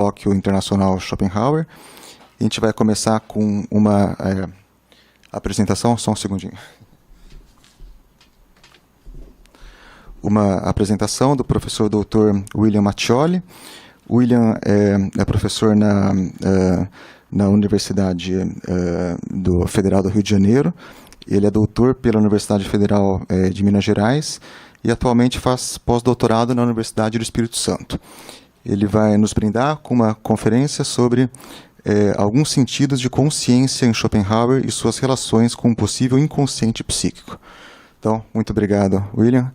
Colóquio Internacional Schopenhauer. A gente vai começar com uma apresentação, só um segundinho. Uma apresentação do professor Dr. William Mattioli. William é professor na Universidade Federal do Rio de Janeiro. Ele é doutor pela Universidade Federal de Minas Gerais e atualmente faz pós-doutorado na Universidade do Espírito Santo. Ele vai nos brindar com uma conferência sobre alguns sentidos de consciência em Schopenhauer e suas relações com o possível inconsciente psíquico. Então, muito obrigado, William.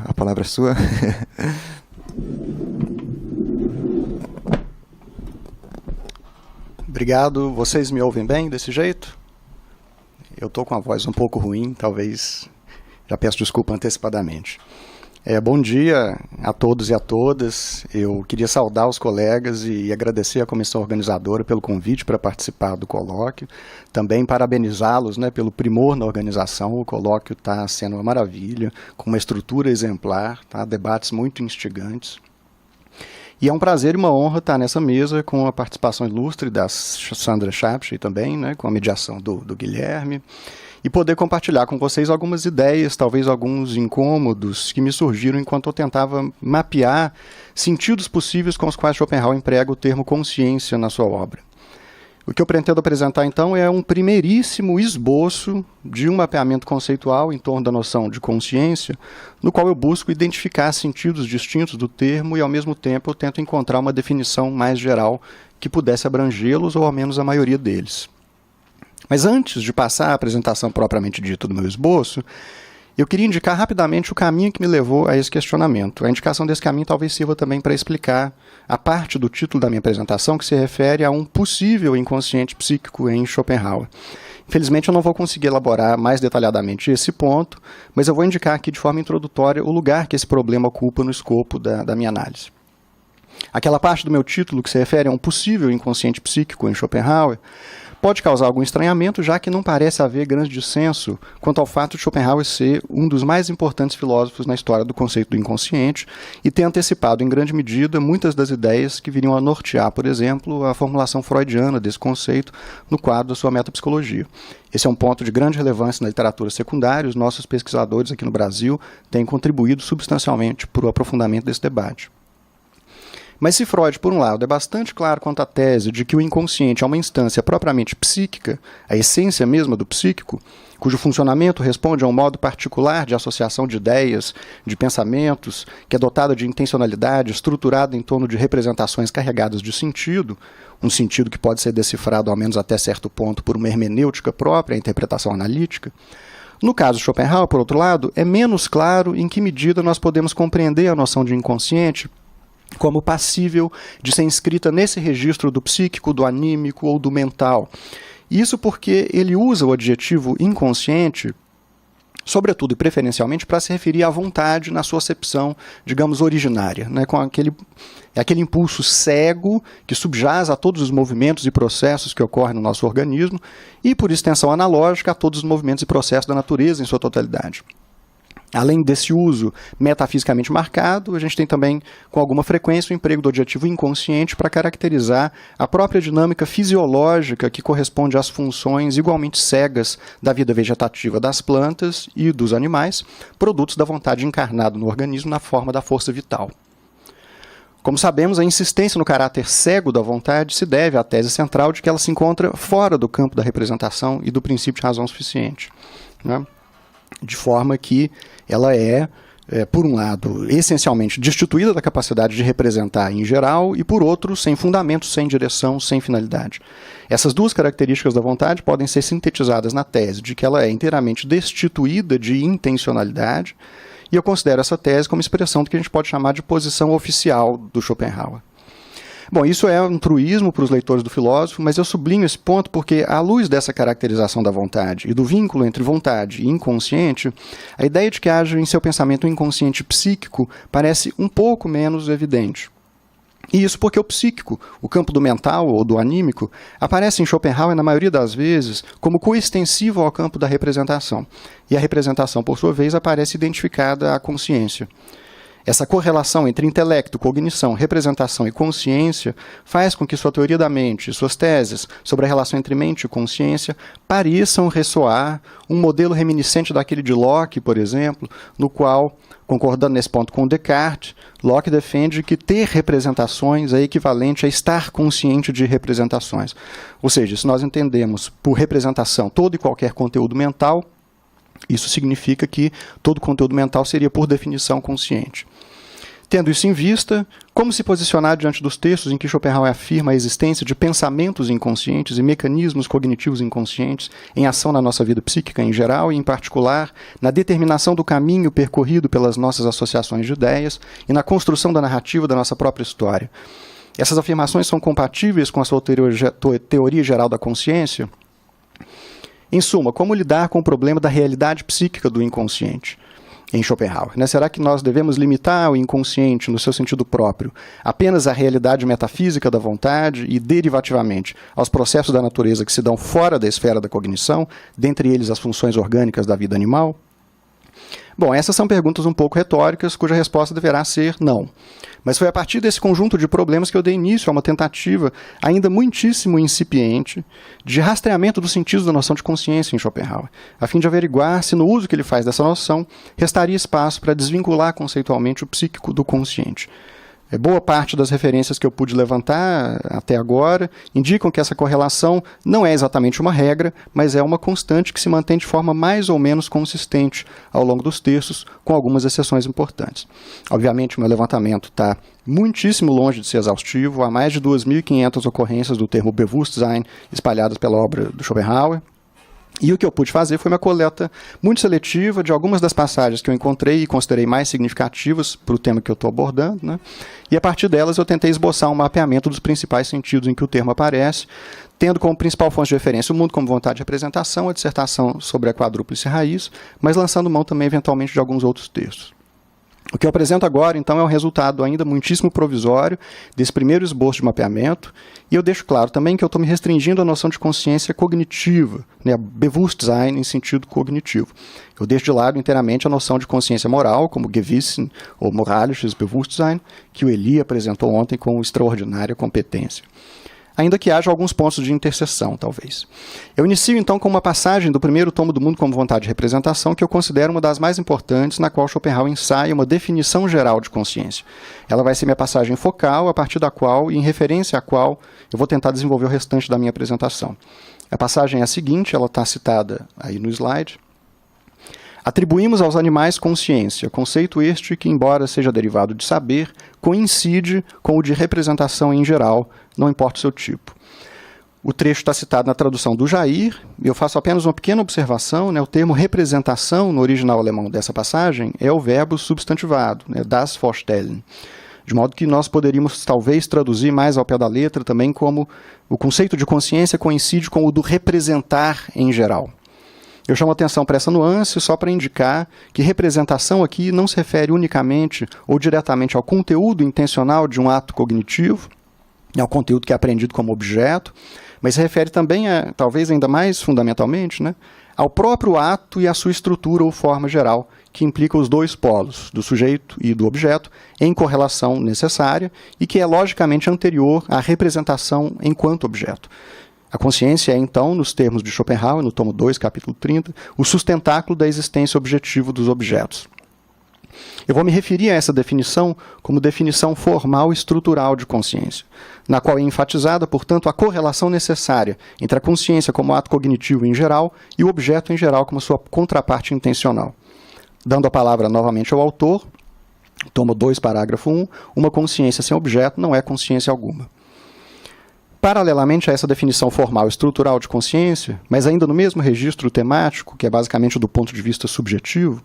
A palavra é sua. Obrigado. Vocês me ouvem bem desse jeito? Eu estou com a voz um pouco ruim, talvez já peço desculpa antecipadamente. Bom dia a todos e a todas. Eu queria saudar os colegas e agradecer à comissão organizadora pelo convite para participar do colóquio. Também parabenizá-los, pelo primor na organização. O colóquio está sendo uma maravilha, com uma estrutura exemplar, debates muito instigantes. E é um prazer e uma honra estar nessa mesa com a participação ilustre da Sandra Shapshay também, com a mediação do Guilherme, e poder compartilhar com vocês algumas ideias, talvez alguns incômodos que me surgiram enquanto eu tentava mapear sentidos possíveis com os quais Schopenhauer emprega o termo consciência na sua obra. O que eu pretendo apresentar, então, é um primeiríssimo esboço de um mapeamento conceitual em torno da noção de consciência, no qual eu busco identificar sentidos distintos do termo e, ao mesmo tempo, eu tento encontrar uma definição mais geral que pudesse abrangê-los, ou ao menos a maioria deles. Mas antes de passar a apresentação propriamente dita do meu esboço, eu queria indicar rapidamente o caminho que me levou a esse questionamento. A indicação desse caminho talvez sirva também para explicar a parte do título da minha apresentação que se refere a um possível inconsciente psíquico em Schopenhauer. Infelizmente, eu não vou conseguir elaborar mais detalhadamente esse ponto, mas eu vou indicar aqui de forma introdutória o lugar que esse problema ocupa no escopo da minha análise. Aquela parte do meu título que se refere a um possível inconsciente psíquico em Schopenhauer pode causar algum estranhamento, já que não parece haver grande dissenso quanto ao fato de Schopenhauer ser um dos mais importantes filósofos na história do conceito do inconsciente e ter antecipado em grande medida muitas das ideias que viriam a nortear, por exemplo, a formulação freudiana desse conceito no quadro da sua metapsicologia. Esse é um ponto de grande relevância na literatura secundária. Os nossos pesquisadores aqui no Brasil têm contribuído substancialmente para o aprofundamento desse debate. Mas se Freud, por um lado, é bastante claro quanto à tese de que o inconsciente é uma instância propriamente psíquica, a essência mesma do psíquico, cujo funcionamento responde a um modo particular de associação de ideias, de pensamentos, que é dotada de intencionalidade, estruturada em torno de representações carregadas de sentido, um sentido que pode ser decifrado ao menos até certo ponto por uma hermenêutica própria, a interpretação analítica. No caso de Schopenhauer, por outro lado, é menos claro em que medida nós podemos compreender a noção de inconsciente como passível de ser inscrita nesse registro do psíquico, do anímico ou do mental. Isso porque ele usa o adjetivo inconsciente, sobretudo e preferencialmente, para se referir à vontade na sua acepção, digamos, originária, com aquele impulso cego que subjaz a todos os movimentos e processos que ocorrem no nosso organismo e, por extensão analógica, a todos os movimentos e processos da natureza em sua totalidade. Além desse uso metafisicamente marcado, a gente tem também, com alguma frequência, o emprego do adjetivo inconsciente para caracterizar a própria dinâmica fisiológica que corresponde às funções igualmente cegas da vida vegetativa das plantas e dos animais, produtos da vontade encarnada no organismo na forma da força vital. Como sabemos, a insistência no caráter cego da vontade se deve à tese central de que ela se encontra fora do campo da representação e do princípio de razão suficiente, de forma que ela por um lado, essencialmente destituída da capacidade de representar em geral e, por outro, sem fundamento, sem direção, sem finalidade. Essas duas características da vontade podem ser sintetizadas na tese de que ela é inteiramente destituída de intencionalidade, e eu considero essa tese como expressão do que a gente pode chamar de posição oficial do Schopenhauer. Bom, isso é um truísmo para os leitores do filósofo, mas eu sublinho esse ponto porque, à luz dessa caracterização da vontade e do vínculo entre vontade e inconsciente, a ideia de que haja em seu pensamento um inconsciente psíquico parece um pouco menos evidente. E isso porque o psíquico, o campo do mental ou do anímico, aparece em Schopenhauer, na maioria das vezes, como coextensivo ao campo da representação. E a representação, por sua vez, aparece identificada à consciência. Essa correlação entre intelecto, cognição, representação e consciência faz com que sua teoria da mente e suas teses sobre a relação entre mente e consciência pareçam ressoar um modelo reminiscente daquele de Locke, por exemplo, no qual, concordando nesse ponto com Descartes, Locke defende que ter representações é equivalente a estar consciente de representações. Ou seja, se nós entendemos por representação todo e qualquer conteúdo mental, isso significa que todo conteúdo mental seria, por definição, consciente. Tendo isso em vista, como se posicionar diante dos textos em que Schopenhauer afirma a existência de pensamentos inconscientes e mecanismos cognitivos inconscientes em ação na nossa vida psíquica em geral e, em particular, na determinação do caminho percorrido pelas nossas associações de ideias e na construção da narrativa da nossa própria história? Essas afirmações são compatíveis com a sua teoria geral da consciência? Em suma, como lidar com o problema da realidade psíquica do inconsciente em Schopenhauer? Será que nós devemos limitar o inconsciente, no seu sentido próprio, apenas à realidade metafísica da vontade e, derivativamente, aos processos da natureza que se dão fora da esfera da cognição, dentre eles as funções orgânicas da vida animal? Bom, essas são perguntas um pouco retóricas, cuja resposta deverá ser não. Mas foi a partir desse conjunto de problemas que eu dei início a uma tentativa, ainda muitíssimo incipiente, de rastreamento dos sentidos da noção de consciência em Schopenhauer, a fim de averiguar se, no uso que ele faz dessa noção, restaria espaço para desvincular conceitualmente o psíquico do consciente. Boa parte das referências que eu pude levantar até agora indicam que essa correlação não é exatamente uma regra, mas é uma constante que se mantém de forma mais ou menos consistente ao longo dos textos, com algumas exceções importantes. Obviamente, o meu levantamento está muitíssimo longe de ser exaustivo, há mais de 2.500 ocorrências do termo Bewusstsein espalhadas pela obra do Schopenhauer. E o que eu pude fazer foi uma coleta muito seletiva de algumas das passagens que eu encontrei e considerei mais significativas para o tema que eu estou abordando, né? E a partir delas eu tentei esboçar um mapeamento dos principais sentidos em que o termo aparece, tendo como principal fonte de referência o mundo como vontade de representação, a dissertação sobre a quadrúplice raiz, mas lançando mão também eventualmente de alguns outros textos. O que eu apresento agora, então, é um resultado ainda muitíssimo provisório desse primeiro esboço de mapeamento, e eu deixo claro também que eu estou me restringindo à noção de consciência cognitiva, né, Bewusstsein em sentido cognitivo. Eu deixo de lado inteiramente a noção de consciência moral, como Gewissen ou moralisches Bewusstsein, que o Eli apresentou ontem com extraordinária competência. Ainda que haja alguns pontos de interseção, talvez. Eu inicio, então, com uma passagem do primeiro tomo do Mundo como Vontade de Representação, que eu considero uma das mais importantes, na qual Schopenhauer ensaia uma definição geral de consciência. Ela vai ser minha passagem focal, a partir da qual, e em referência à qual, eu vou tentar desenvolver o restante da minha apresentação. A passagem é a seguinte, ela está citada aí no slide. Atribuímos aos animais consciência, conceito este que, embora seja derivado de saber, coincide com o de representação em geral, não importa o seu tipo. O trecho está citado na tradução do Jair, e eu faço apenas uma pequena observação, né? O termo representação, no original alemão dessa passagem, é o verbo substantivado, né? Das Vorstellen. De modo que nós poderíamos, talvez, traduzir mais ao pé da letra também como o conceito de consciência coincide com o do representar em geral. Eu chamo a atenção para essa nuance só para indicar que representação aqui não se refere unicamente ou diretamente ao conteúdo intencional de um ato cognitivo, ao conteúdo que é aprendido como objeto, mas se refere também, talvez ainda mais fundamentalmente, né, ao próprio ato e à sua estrutura ou forma geral, que implica os dois polos, do sujeito e do objeto, em correlação necessária e que é logicamente anterior à representação enquanto objeto. A consciência é, então, nos termos de Schopenhauer, no tomo 2, capítulo 30, o sustentáculo da existência objetiva dos objetos. Eu vou me referir a essa definição como definição formal e estrutural de consciência, na qual é enfatizada, portanto, a correlação necessária entre a consciência como ato cognitivo em geral e o objeto em geral como sua contraparte intencional. Dando a palavra novamente ao autor, tomo 2, parágrafo 1, uma consciência sem objeto não é consciência alguma. Paralelamente a essa definição formal e estrutural de consciência, mas ainda no mesmo registro temático, que é basicamente do ponto de vista subjetivo,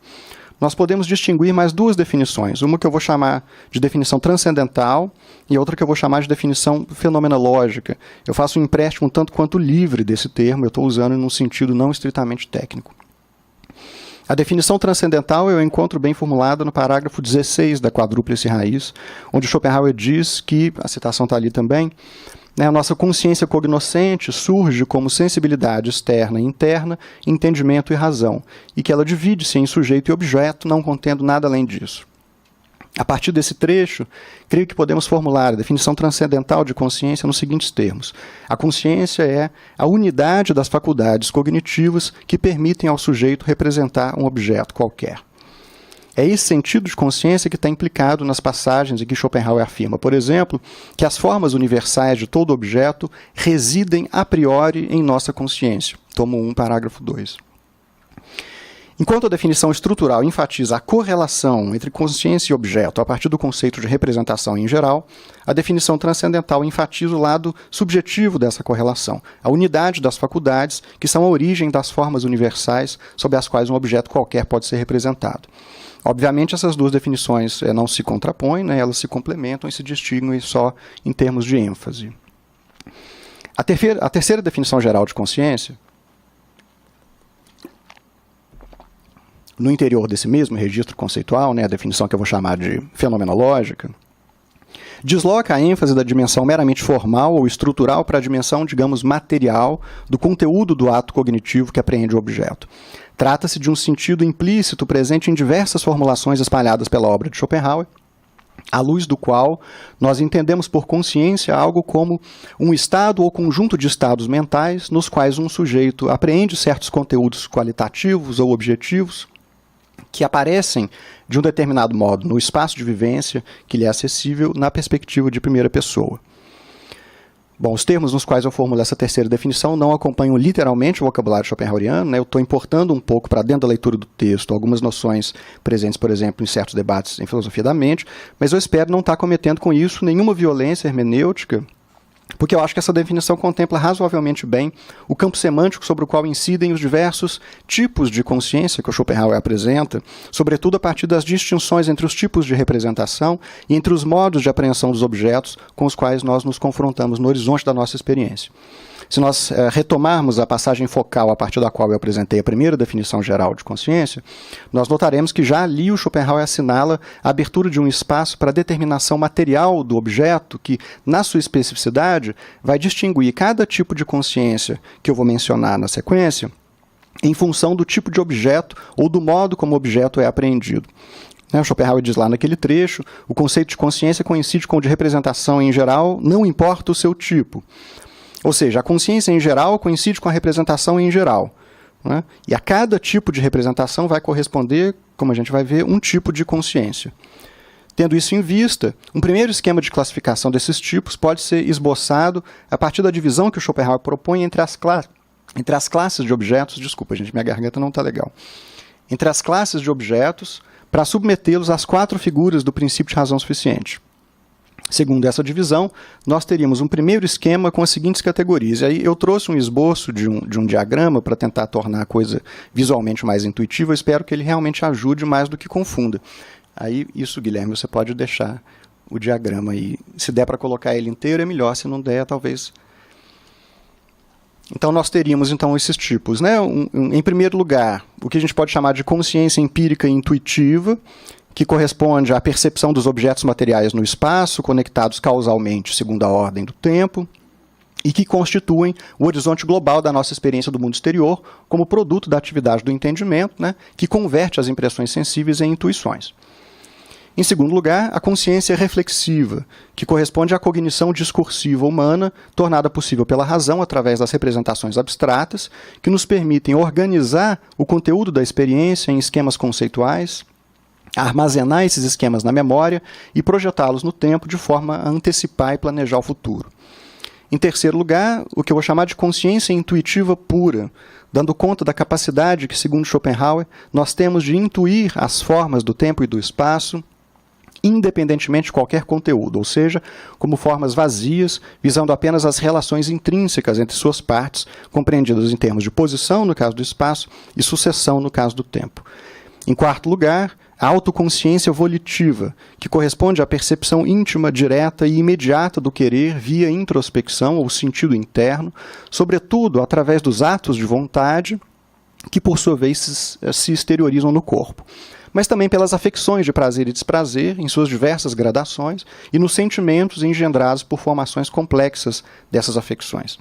nós podemos distinguir mais duas definições. Uma que eu vou chamar de definição transcendental e outra que eu vou chamar de definição fenomenológica. Eu faço um empréstimo um tanto quanto livre desse termo, eu estou usando num sentido não estritamente técnico. A definição transcendental eu encontro bem formulada no parágrafo 16 da quadrúplice raiz, onde Schopenhauer diz que, a citação está ali também, a nossa consciência cognoscente surge como sensibilidade externa e interna, entendimento e razão, e que ela divide-se em sujeito e objeto, não contendo nada além disso. A partir desse trecho, creio que podemos formular a definição transcendental de consciência nos seguintes termos. A consciência é a unidade das faculdades cognitivas que permitem ao sujeito representar um objeto qualquer. É esse sentido de consciência que está implicado nas passagens em que Schopenhauer afirma, por exemplo, que as formas universais de todo objeto residem a priori em nossa consciência. Tomo 1, parágrafo 2. Enquanto a definição estrutural enfatiza a correlação entre consciência e objeto a partir do conceito de representação em geral, a definição transcendental enfatiza o lado subjetivo dessa correlação, a unidade das faculdades, que são a origem das formas universais sob as quais um objeto qualquer pode ser representado. Obviamente, essas duas definições não se contrapõem, né, elas se complementam e se distinguem só em termos de ênfase. A terceira definição geral de consciência, no interior desse mesmo registro conceitual, né, a definição que eu vou chamar de fenomenológica, desloca a ênfase da dimensão meramente formal ou estrutural para a dimensão, digamos, material do conteúdo do ato cognitivo que apreende o objeto. Trata-se de um sentido implícito presente em diversas formulações espalhadas pela obra de Schopenhauer, à luz do qual nós entendemos por consciência algo como um estado ou conjunto de estados mentais nos quais um sujeito apreende certos conteúdos qualitativos ou objetivos que aparecem de um determinado modo no espaço de vivência que lhe é acessível na perspectiva de primeira pessoa. Bom, os termos nos quais eu formulo essa terceira definição não acompanham literalmente o vocabulário schopenhaueriano, né? Eu estou importando um pouco para dentro da leitura do texto algumas noções presentes, por exemplo, em certos debates em filosofia da mente, mas eu espero não estar cometendo com isso nenhuma violência hermenêutica, porque eu acho que essa definição contempla razoavelmente bem o campo semântico sobre o qual incidem os diversos tipos de consciência que o Schopenhauer apresenta, sobretudo a partir das distinções entre os tipos de representação e entre os modos de apreensão dos objetos com os quais nós nos confrontamos no horizonte da nossa experiência. Se nós retomarmos a passagem focal a partir da qual eu apresentei a primeira definição geral de consciência, nós notaremos que já ali o Schopenhauer assinala a abertura de um espaço para a determinação material do objeto que, na sua especificidade, vai distinguir cada tipo de consciência que eu vou mencionar na sequência em função do tipo de objeto ou do modo como o objeto é apreendido. O Schopenhauer diz lá naquele trecho, o conceito de consciência coincide com o de representação em geral, não importa o seu tipo. Ou seja, a consciência em geral coincide com a representação em geral, né? E a cada tipo de representação vai corresponder, como a gente vai ver, um tipo de consciência. Tendo isso em vista, um primeiro esquema de classificação desses tipos pode ser esboçado a partir da divisão que o Schopenhauer propõe entre as classes de objetos, desculpa, gente, minha garganta não está legal, entre as classes de objetos, para submetê-los às 4 figuras do princípio de razão suficiente. Segundo essa divisão, nós teríamos um primeiro esquema com as seguintes categorias. E aí eu trouxe um esboço de um diagrama para tentar tornar a coisa visualmente mais intuitiva. Eu espero que ele realmente ajude mais do que confunda. Aí, isso, Guilherme, você pode deixar o diagrama aí. Se der para colocar ele inteiro, é melhor. Se não der, talvez... Então, nós teríamos, então, esses tipos, né? Em primeiro lugar, o que a gente pode chamar de consciência empírica e intuitiva, que corresponde à percepção dos objetos materiais no espaço, conectados causalmente segundo a ordem do tempo, e que constituem o horizonte global da nossa experiência do mundo exterior como produto da atividade do entendimento, né, que converte as impressões sensíveis em intuições. Em segundo lugar, a consciência reflexiva, que corresponde à cognição discursiva humana, tornada possível pela razão através das representações abstratas, que nos permitem organizar o conteúdo da experiência em esquemas conceituais, armazenar esses esquemas na memória e projetá-los no tempo de forma a antecipar e planejar o futuro. Em terceiro lugar, o que eu vou chamar de consciência intuitiva pura, dando conta da capacidade que, segundo Schopenhauer, nós temos de intuir as formas do tempo e do espaço, independentemente de qualquer conteúdo, ou seja, como formas vazias, visando apenas as relações intrínsecas entre suas partes, compreendidas em termos de posição, no caso do espaço, e sucessão, no caso do tempo. Em quarto lugar, a autoconsciência volitiva, que corresponde à percepção íntima, direta e imediata do querer via introspecção ou sentido interno, sobretudo através dos atos de vontade, que por sua vez se exteriorizam no corpo, mas também pelas afecções de prazer e desprazer, em suas diversas gradações, e nos sentimentos engendrados por formações complexas dessas afecções.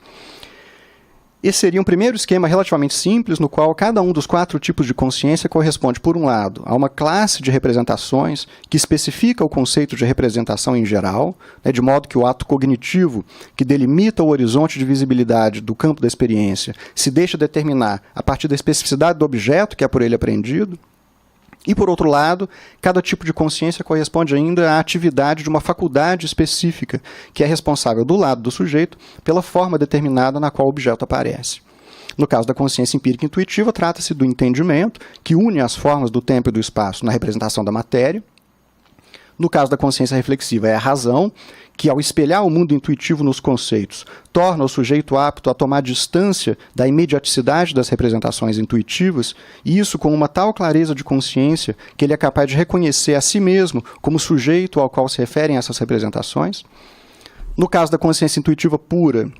Esse seria um primeiro esquema relativamente simples, no qual cada um dos 4 tipos de consciência corresponde, por um lado, a uma classe de representações que especifica o conceito de representação em geral, né, de modo que o ato cognitivo, que delimita o horizonte de visibilidade do campo da experiência, se deixa determinar a partir da especificidade do objeto que é por ele apreendido. E, por outro lado, cada tipo de consciência corresponde ainda à atividade de uma faculdade específica, que é responsável do lado do sujeito pela forma determinada na qual o objeto aparece. No caso da consciência empírica intuitiva, trata-se do entendimento, que une as formas do tempo e do espaço na representação da matéria. No caso da consciência reflexiva, é a razão, que, ao espelhar o mundo intuitivo nos conceitos, torna o sujeito apto a tomar distância da imediaticidade das representações intuitivas, e isso com uma tal clareza de consciência que ele é capaz de reconhecer a si mesmo como sujeito ao qual se referem essas representações. No caso da consciência intuitiva pura,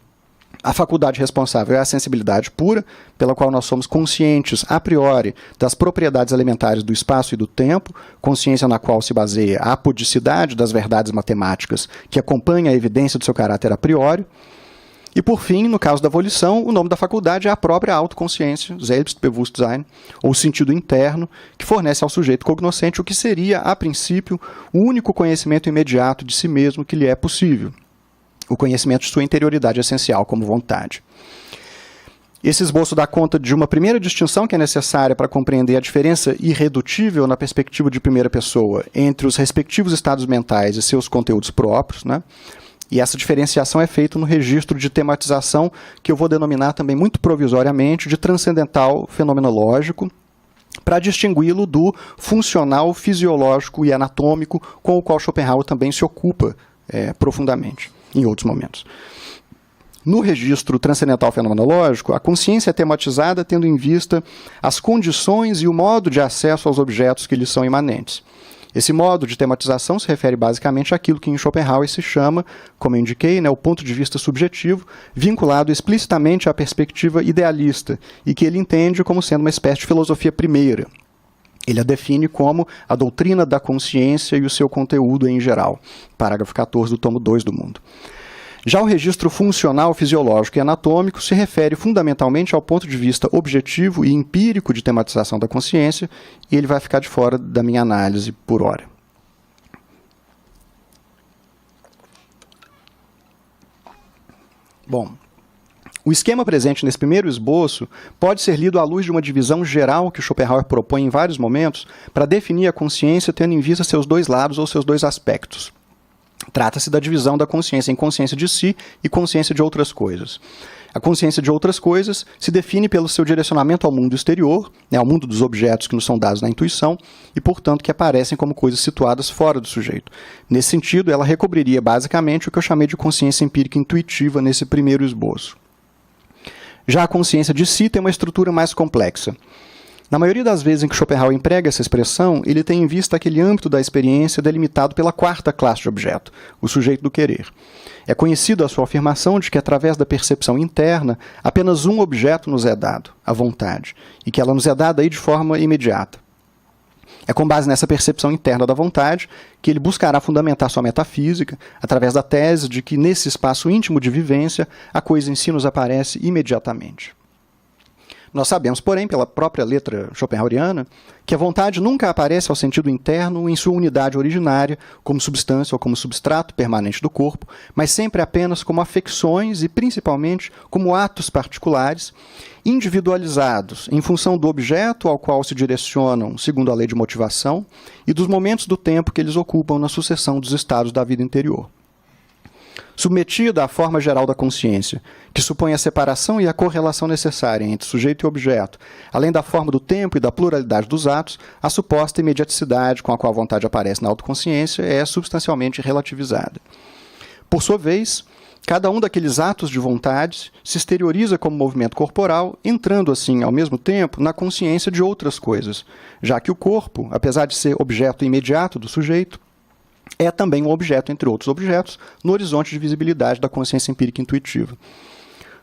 a faculdade responsável é a sensibilidade pura, pela qual nós somos conscientes a priori das propriedades elementares do espaço e do tempo, consciência na qual se baseia a apodicidade das verdades matemáticas que acompanha a evidência do seu caráter a priori. E, por fim, no caso da volição, o nome da faculdade é a própria autoconsciência, Selbstbewusstsein, ou sentido interno, que fornece ao sujeito cognoscente o que seria, a princípio, o único conhecimento imediato de si mesmo que lhe é possível. O conhecimento de sua interioridade essencial como vontade. Esse esboço dá conta de uma primeira distinção que é necessária para compreender a diferença irredutível na perspectiva de primeira pessoa entre os respectivos estados mentais e seus conteúdos próprios, né? E essa diferenciação é feita no registro de tematização que eu vou denominar também muito provisoriamente de transcendental fenomenológico, para distingui-lo do funcional, fisiológico e anatômico com o qual Schopenhauer também se ocupa profundamente em outros momentos. No registro transcendental fenomenológico, a consciência é tematizada tendo em vista as condições e o modo de acesso aos objetos que lhes são imanentes. Esse modo de tematização se refere basicamente àquilo que em Schopenhauer se chama, como eu indiquei, o ponto de vista subjetivo, vinculado explicitamente à perspectiva idealista, e que ele entende como sendo uma espécie de filosofia primeira. Ele a define como a doutrina da consciência e o seu conteúdo em geral. Parágrafo 14 do tomo 2 do Mundo. Já o registro funcional, fisiológico e anatômico se refere fundamentalmente ao ponto de vista objetivo e empírico de tematização da consciência, e ele vai ficar de fora da minha análise por hora. Bom, o esquema presente nesse primeiro esboço pode ser lido à luz de uma divisão geral que Schopenhauer propõe em vários momentos para definir a consciência tendo em vista seus dois lados ou seus dois aspectos. Trata-se da divisão da consciência em consciência de si e consciência de outras coisas. A consciência de outras coisas se define pelo seu direcionamento ao mundo exterior, ao mundo dos objetos que nos são dados na intuição, e, portanto, que aparecem como coisas situadas fora do sujeito. Nesse sentido, ela recobriria basicamente o que eu chamei de consciência empírica intuitiva nesse primeiro esboço. Já a consciência de si tem uma estrutura mais complexa. Na maioria das vezes em que Schopenhauer emprega essa expressão, ele tem em vista aquele âmbito da experiência delimitado pela quarta classe de objeto, o sujeito do querer. É conhecido a sua afirmação de que, através da percepção interna, apenas um objeto nos é dado, a vontade, e que ela nos é dada aí de forma imediata. É com base nessa percepção interna da vontade que ele buscará fundamentar sua metafísica, através da tese de que, nesse espaço íntimo de vivência, a coisa em si nos aparece imediatamente. Nós sabemos, porém, pela própria letra schopenhaueriana, que a vontade nunca aparece ao sentido interno em sua unidade originária, como substância ou como substrato permanente do corpo, mas sempre apenas como afecções e, principalmente, como atos particulares, individualizados em função do objeto ao qual se direcionam, segundo a lei de motivação, e dos momentos do tempo que eles ocupam na sucessão dos estados da vida interior. Submetida à forma geral da consciência, que supõe a separação e a correlação necessária entre sujeito e objeto, além da forma do tempo e da pluralidade dos atos, a suposta imediaticidade com a qual a vontade aparece na autoconsciência é substancialmente relativizada. Por sua vez, cada um daqueles atos de vontade se exterioriza como movimento corporal, entrando assim, ao mesmo tempo, na consciência de outras coisas, já que o corpo, apesar de ser objeto imediato do sujeito, é também um objeto, entre outros objetos, no horizonte de visibilidade da consciência empírica intuitiva.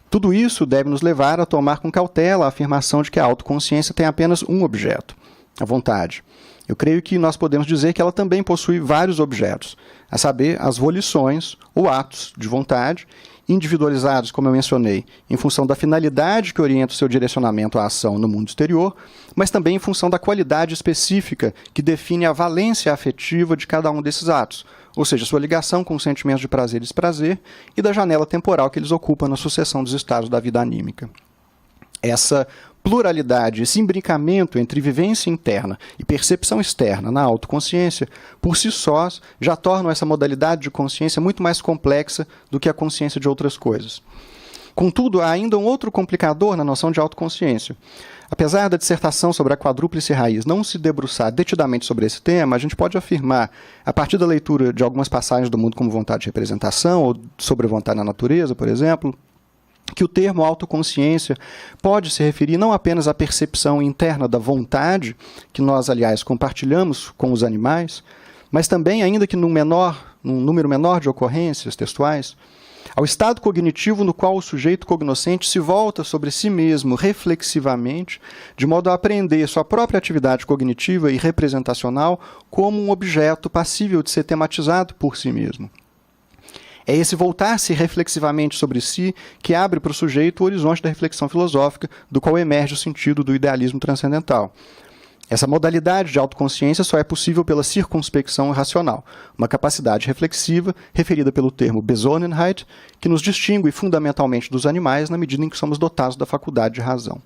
Tudo isso deve nos levar a tomar com cautela a afirmação de que a autoconsciência tem apenas um objeto, a vontade. Eu creio que nós podemos dizer que ela também possui vários objetos, a saber, as volições ou atos de vontade, individualizados, como eu mencionei, em função da finalidade que orienta o seu direcionamento à ação no mundo exterior, mas também em função da qualidade específica que define a valência afetiva de cada um desses atos, ou seja, sua ligação com os sentimentos de prazer e desprazer e da janela temporal que eles ocupam na sucessão dos estados da vida anímica. Essa pluralidade, esse imbricamento entre vivência interna e percepção externa na autoconsciência, por si sós, já tornam essa modalidade de consciência muito mais complexa do que a consciência de outras coisas. Contudo, há ainda um outro complicador na noção de autoconsciência. Apesar da dissertação sobre a quadrúplice raiz não se debruçar detidamente sobre esse tema, a gente pode afirmar, a partir da leitura de algumas passagens do mundo como vontade de representação, ou sobre a vontade na natureza, por exemplo, que o termo autoconsciência pode se referir não apenas à percepção interna da vontade, que nós, aliás, compartilhamos com os animais, mas também, ainda que num número menor de ocorrências textuais, ao estado cognitivo no qual o sujeito cognoscente se volta sobre si mesmo reflexivamente, de modo a apreender sua própria atividade cognitiva e representacional como um objeto passível de ser tematizado por si mesmo. É esse voltar-se reflexivamente sobre si que abre para o sujeito o horizonte da reflexão filosófica, do qual emerge o sentido do idealismo transcendental. Essa modalidade de autoconsciência só é possível pela circunspecção racional, uma capacidade reflexiva referida pelo termo Besonnenheit, que nos distingue fundamentalmente dos animais na medida em que somos dotados da faculdade de razão.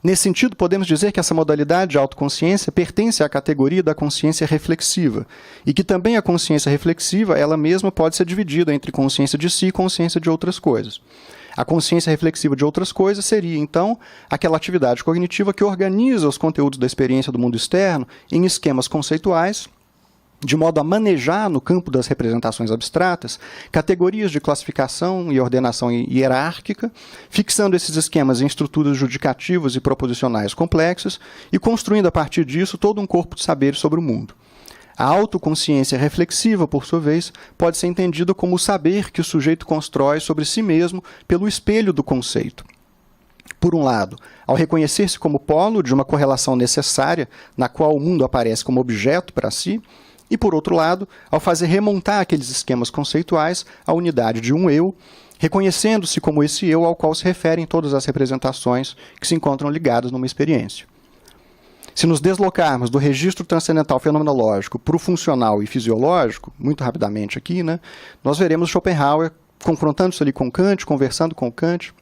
Nesse sentido, podemos dizer que essa modalidade de autoconsciência pertence à categoria da consciência reflexiva, e que também a consciência reflexiva, ela mesma, pode ser dividida entre consciência de si e consciência de outras coisas. A consciência reflexiva de outras coisas seria, então, aquela atividade cognitiva que organiza os conteúdos da experiência do mundo externo em esquemas conceituais, de modo a manejar, no campo das representações abstratas, categorias de classificação e ordenação hierárquica, fixando esses esquemas em estruturas judicativas e proposicionais complexas e construindo a partir disso todo um corpo de saberes sobre o mundo. A autoconsciência reflexiva, por sua vez, pode ser entendida como o saber que o sujeito constrói sobre si mesmo pelo espelho do conceito. Por um lado, ao reconhecer-se como polo de uma correlação necessária na qual o mundo aparece como objeto para si, e, por outro lado, ao fazer remontar aqueles esquemas conceituais à unidade de um eu, reconhecendo-se como esse eu ao qual se referem todas as representações que se encontram ligadas numa experiência. Se nos deslocarmos do registro transcendental fenomenológico para o funcional e fisiológico, muito rapidamente aqui, nós veremos Schopenhauer confrontando-se ali com Kant, conversando com Kant,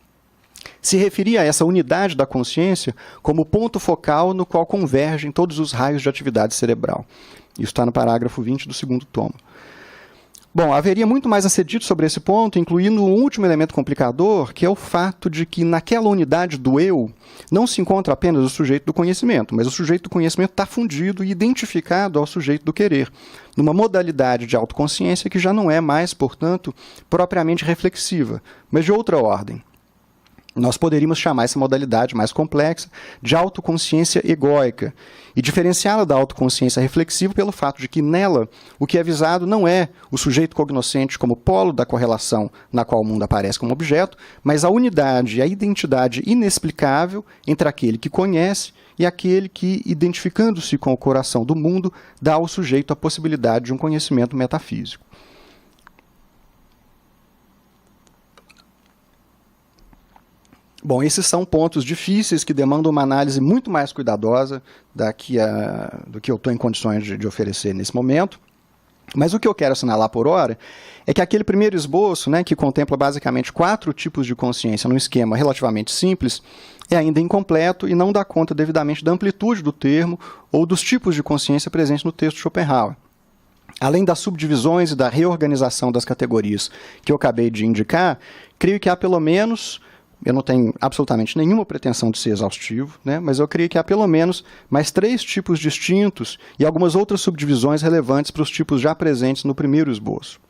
se referia a essa unidade da consciência como ponto focal no qual convergem todos os raios de atividade cerebral. Isso está no parágrafo 20 do segundo tomo. Bom, haveria muito mais a ser dito sobre esse ponto, incluindo um último elemento complicador, que é o fato de que naquela unidade do eu não se encontra apenas o sujeito do conhecimento, mas o sujeito do conhecimento está fundido e identificado ao sujeito do querer, numa modalidade de autoconsciência que já não é mais, portanto, propriamente reflexiva, mas de outra ordem. Nós poderíamos chamar essa modalidade mais complexa de autoconsciência egóica e diferenciá-la da autoconsciência reflexiva pelo fato de que nela o que é visado não é o sujeito cognoscente como polo da correlação na qual o mundo aparece como objeto, mas a unidade e a identidade inexplicável entre aquele que conhece e aquele que, identificando-se com o coração do mundo, dá ao sujeito a possibilidade de um conhecimento metafísico. Bom, esses são pontos difíceis que demandam uma análise muito mais cuidadosa do que eu estou em condições de oferecer nesse momento. Mas o que eu quero assinalar por hora é que aquele primeiro esboço, que contempla basicamente 4 tipos de consciência num esquema relativamente simples, é ainda incompleto e não dá conta devidamente da amplitude do termo ou dos tipos de consciência presentes no texto de Schopenhauer. Além das subdivisões e da reorganização das categorias que eu acabei de indicar, creio que há pelo menos... Eu não tenho absolutamente nenhuma pretensão de ser exaustivo, mas eu creio que há pelo menos mais 3 tipos distintos e algumas outras subdivisões relevantes para os tipos já presentes no primeiro esboço.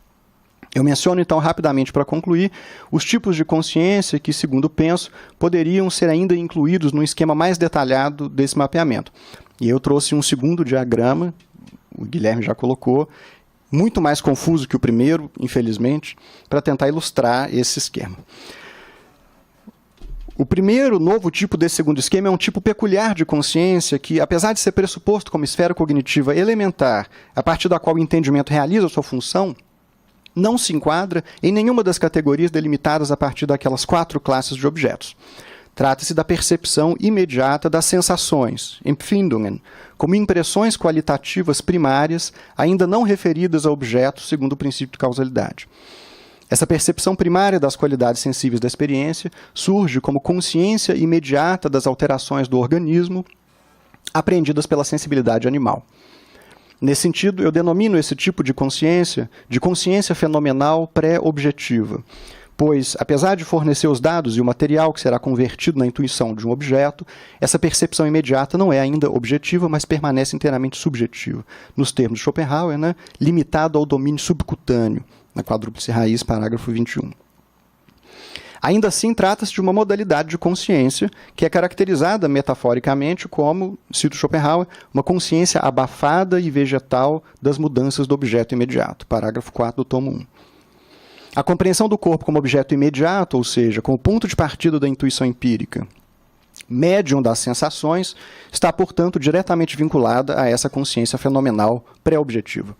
Eu menciono, então, rapidamente para concluir, os tipos de consciência que, segundo penso, poderiam ser ainda incluídos num esquema mais detalhado desse mapeamento. E eu trouxe um segundo diagrama, o Guilherme já colocou, muito mais confuso que o primeiro, infelizmente, para tentar ilustrar esse esquema. O primeiro novo tipo desse segundo esquema é um tipo peculiar de consciência que, apesar de ser pressuposto como esfera cognitiva elementar, a partir da qual o entendimento realiza sua função, não se enquadra em nenhuma das categorias delimitadas a partir daquelas 4 classes de objetos. Trata-se da percepção imediata das sensações, Empfindungen, como impressões qualitativas primárias, ainda não referidas a objetos segundo o princípio de causalidade. Essa percepção primária das qualidades sensíveis da experiência surge como consciência imediata das alterações do organismo apreendidas pela sensibilidade animal. Nesse sentido, eu denomino esse tipo de consciência fenomenal pré-objetiva, pois, apesar de fornecer os dados e o material que será convertido na intuição de um objeto, essa percepção imediata não é ainda objetiva, mas permanece inteiramente subjetiva. Nos termos de Schopenhauer, né, limitado ao domínio subcutâneo, na quadrúplice raiz, parágrafo 21. Ainda assim, trata-se de uma modalidade de consciência que é caracterizada metaforicamente como, cito Schopenhauer, uma consciência abafada e vegetal das mudanças do objeto imediato, parágrafo 4 do tomo 1. A compreensão do corpo como objeto imediato, ou seja, como ponto de partida da intuição empírica, médium das sensações, está, portanto, diretamente vinculada a essa consciência fenomenal pré-objetiva.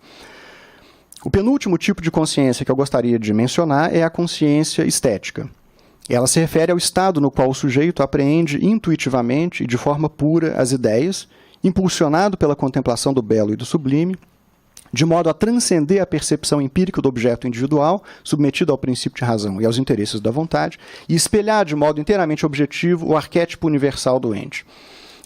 O penúltimo tipo de consciência que eu gostaria de mencionar é a consciência estética. Ela se refere ao estado no qual o sujeito apreende intuitivamente e de forma pura as ideias, impulsionado pela contemplação do belo e do sublime, de modo a transcender a percepção empírica do objeto individual, submetido ao princípio de razão e aos interesses da vontade, e espelhar de modo inteiramente objetivo o arquétipo universal do ente.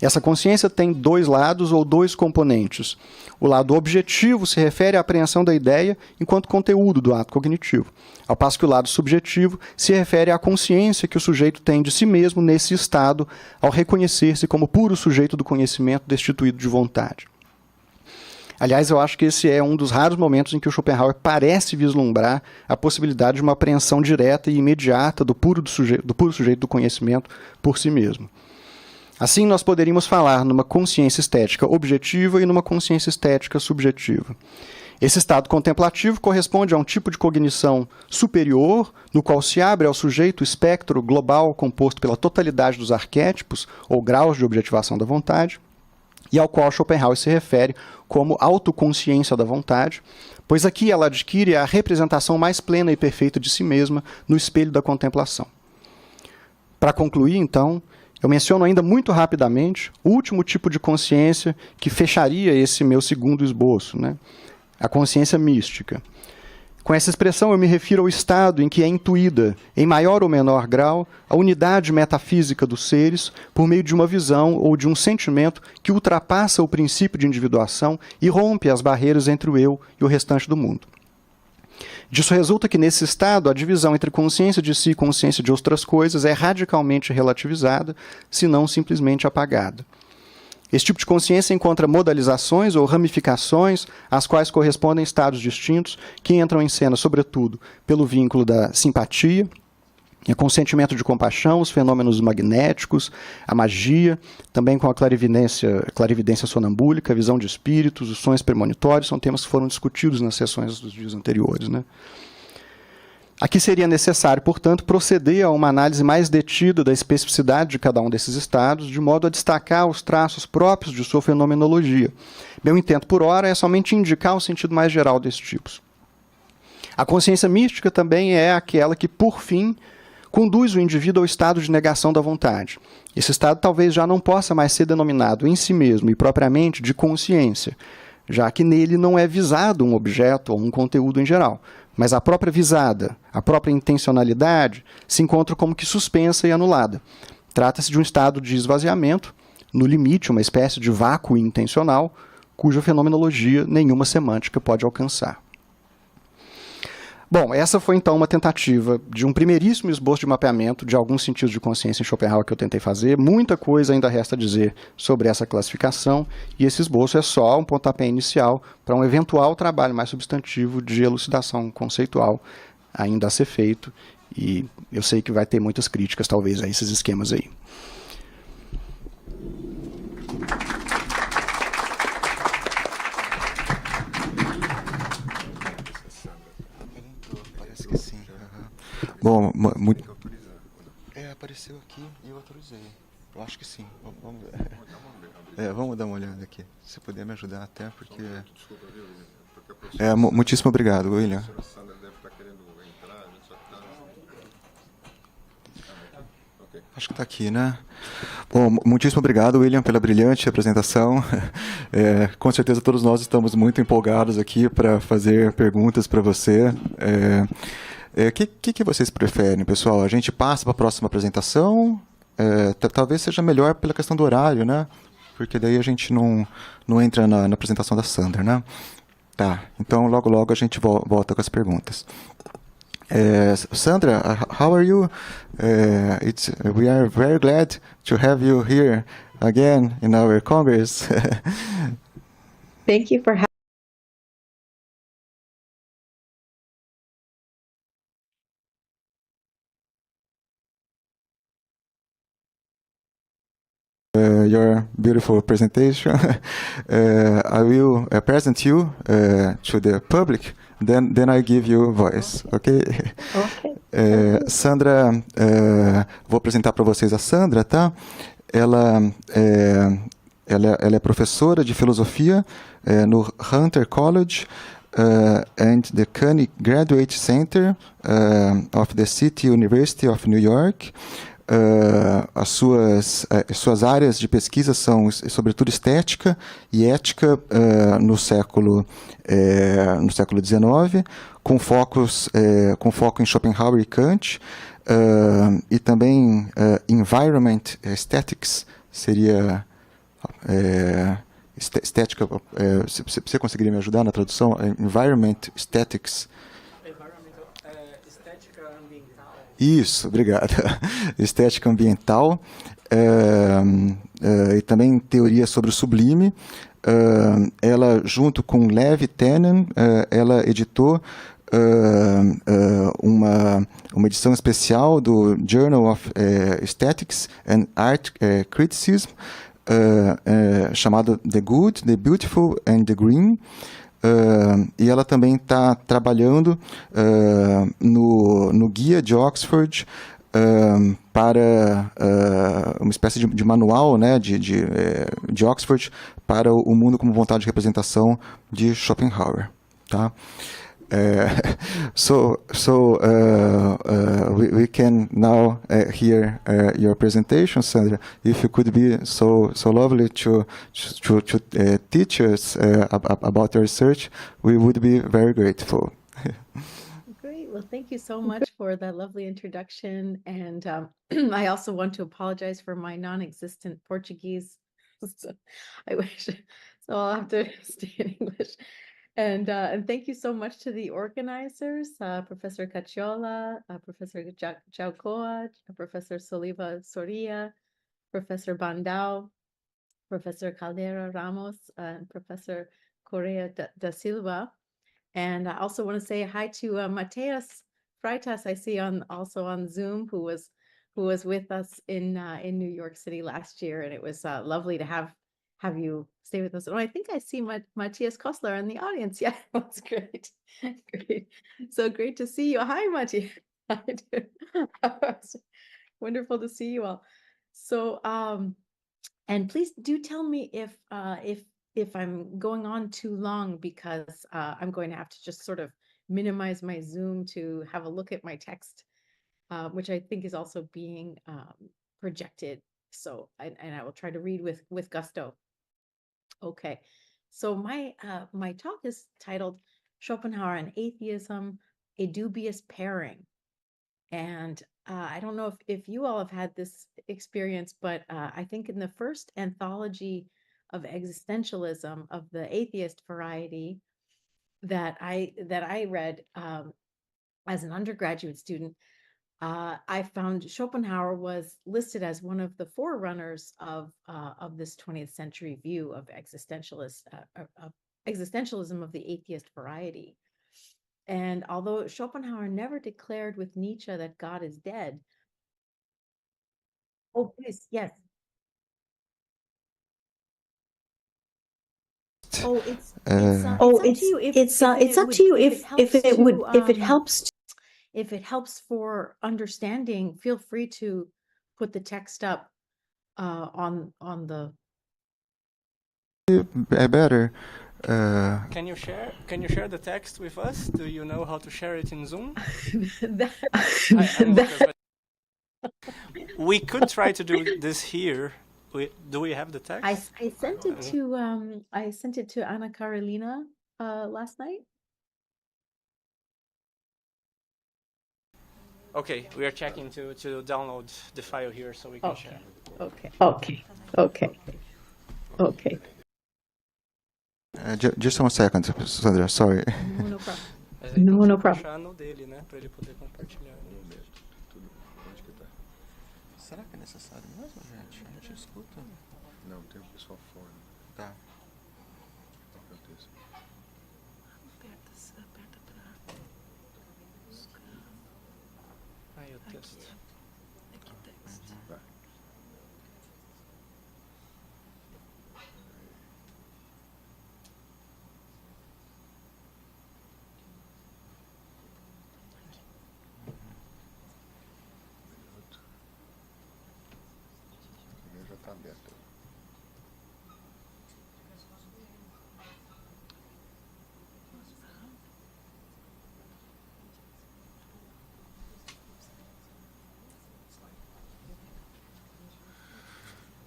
Essa consciência tem 2 lados ou 2 componentes. O lado objetivo se refere à apreensão da ideia enquanto conteúdo do ato cognitivo, ao passo que o lado subjetivo se refere à consciência que o sujeito tem de si mesmo nesse estado, ao reconhecer-se como puro sujeito do conhecimento destituído de vontade. Aliás, eu acho que esse é um dos raros momentos em que o Schopenhauer parece vislumbrar a possibilidade de uma apreensão direta e imediata do puro sujeito do conhecimento por si mesmo. Assim, nós poderíamos falar numa consciência estética objetiva e numa consciência estética subjetiva. Esse estado contemplativo corresponde a um tipo de cognição superior, no qual se abre ao sujeito o espectro global composto pela totalidade dos arquétipos ou graus de objetivação da vontade, e ao qual Schopenhauer se refere como autoconsciência da vontade, pois aqui ela adquire a representação mais plena e perfeita de si mesma no espelho da contemplação. Para concluir, então, eu menciono ainda muito rapidamente o último tipo de consciência que fecharia esse meu segundo esboço, né? A consciência mística. Com essa expressão eu me refiro ao estado em que é intuída, em maior ou menor grau, a unidade metafísica dos seres por meio de uma visão ou de um sentimento que ultrapassa o princípio de individuação e rompe as barreiras entre o eu e o restante do mundo. Disso resulta que, nesse estado, a divisão entre consciência de si e consciência de outras coisas é radicalmente relativizada, se não simplesmente apagada. Esse tipo de consciência encontra modalizações ou ramificações, às quais correspondem estados distintos, que entram em cena, sobretudo, pelo vínculo da simpatia, com o sentimento de compaixão, os fenômenos magnéticos, a magia, também com a clarividência sonambúlica, a visão de espíritos, os sonhos premonitórios, são temas que foram discutidos nas sessões dos dias anteriores, né? Aqui seria necessário, portanto, proceder a uma análise mais detida da especificidade de cada um desses estados, de modo a destacar os traços próprios de sua fenomenologia. Meu intento, por ora, é somente indicar o sentido mais geral desses tipos. A consciência mística também é aquela que, por fim, conduz o indivíduo ao estado de negação da vontade. Esse estado talvez já não possa mais ser denominado em si mesmo e propriamente de consciência, já que nele não é visado um objeto ou um conteúdo em geral, mas a própria visada, a própria intencionalidade, se encontra como que suspensa e anulada. Trata-se de um estado de esvaziamento, no limite, uma espécie de vácuo intencional, cuja fenomenologia nenhuma semântica pode alcançar. Bom, essa foi então uma tentativa de um primeiríssimo esboço de mapeamento de alguns sentidos de consciência em Schopenhauer que eu tentei fazer. Muita coisa ainda resta dizer sobre essa classificação, e esse esboço é só um pontapé inicial para um eventual trabalho mais substantivo de elucidação conceitual ainda a ser feito, e eu sei que vai ter muitas críticas, talvez, a esses esquemas aí. Bom, muito... apareceu aqui e eu autorizei. Eu acho que sim. Vamos ver. Vamos dar uma olhada aqui. Se puder me ajudar até, porque... muitíssimo obrigado, William. Acho que está aqui, né? Bom, muitíssimo obrigado, William, pela brilhante apresentação. Com certeza todos nós estamos muito empolgados aqui para fazer perguntas para você. Que vocês preferem, pessoal? A gente passa para a próxima apresentação? Talvez seja melhor pela questão do horário, né? Porque daí a gente não entra na apresentação da Sandra, né? Tá, então logo a gente volta com as perguntas. Sandra, how are you? We are very glad to have you here again in our Congress. Thank you for having your beautiful presentation. I will present you to the public, then I give you voice, okay? Okay. Sandra, vou apresentar para vocês a Sandra, tá? Ela é professora de filosofia no Hunter College and the Kennedy Graduate Center of the City University of New York. As suas áreas de pesquisa são, sobretudo, estética e ética no século XIX, com foco em Schopenhauer e Kant, e também environment aesthetics, seria estética. Você conseguiria me ajudar na tradução? Environment aesthetics. Isso, obrigado. Estética ambiental e também teoria sobre o sublime. Ela, junto com Lev Tenen, ela editou uma edição especial do Journal of Aesthetics and Art Criticism, chamado The Good, The Beautiful and The Green. E ela também está trabalhando no guia de Oxford para uma espécie de manual, né, de Oxford para o mundo como vontade de representação de Schopenhauer, tá? We can now hear your presentation, Sandra. If you could be so lovely to teach us about your research, we would be very grateful. Great. Well, thank you so much for that lovely introduction. And I also want to apologize for my non-existent Portuguese. So I wish, so I'll have to stay in English. And thank you so much to the organizers, Professor Cacciola, Professor Jaucoa, Professor Soliva Soria, Professor Bandau, Professor Caldera Ramos, and Professor Correa da Silva. And I also want to say hi to Mateus Freitas, I see also on Zoom, who was with us in New York City last year, and it was lovely to have you stay with us. Oh, I think I see Matthias Kostler in the audience. Yeah, that's great. Great. So great to see you. Hi, Matthias. Wonderful to see you all. So, and please do tell me if I'm going on too long, because I'm going to have to just sort of minimize my Zoom to have a look at my text, which I think is also being projected. So, and I will try to read with gusto. Okay, so my talk is titled Schopenhauer and Atheism, a Dubious Pairing. And I don't know if you all have had this experience, but I think in the first anthology of existentialism of the atheist variety that I read as an undergraduate student, I found Schopenhauer was listed as one of the forerunners of this 20th century view of existentialism of the atheist variety. And although Schopenhauer never declared with Nietzsche that God is dead. Oh, please, yes. Oh, it's up to you if it helps. If it helps for understanding, feel free to put the text up on the. Better. Can you share the text with us? Do you know how to share it in Zoom? we could try to do this here. Do we have the text? I sent it to Anna Carolina last night. Okay, we are checking to download the file here so we can share. Okay. Just 1 second, Sandra, sorry. No problem. Mas aí No tem que problem. puxar no dele, né, para ele poder compartilhar. Será que é necessário mesmo, gente? A gente escuta. Não, tem o pessoal fora. Tá. Aí o texto. Vai. O meu já está aberto.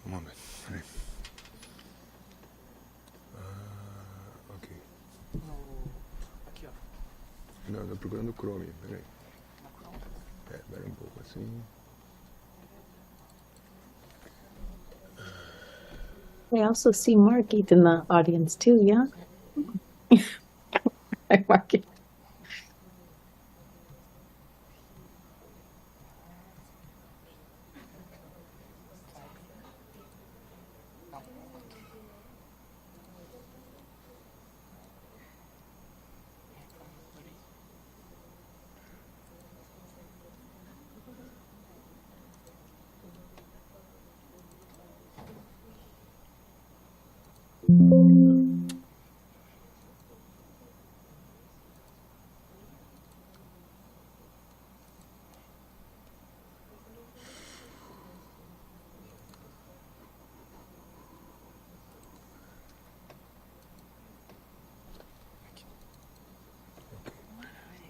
Um momento. Peraí. Ok. Aqui, ó. Não, estou procurando o Chrome. Peraí. Peraí um pouco assim. I also see Margit in the audience too, yeah? Hi, Margit.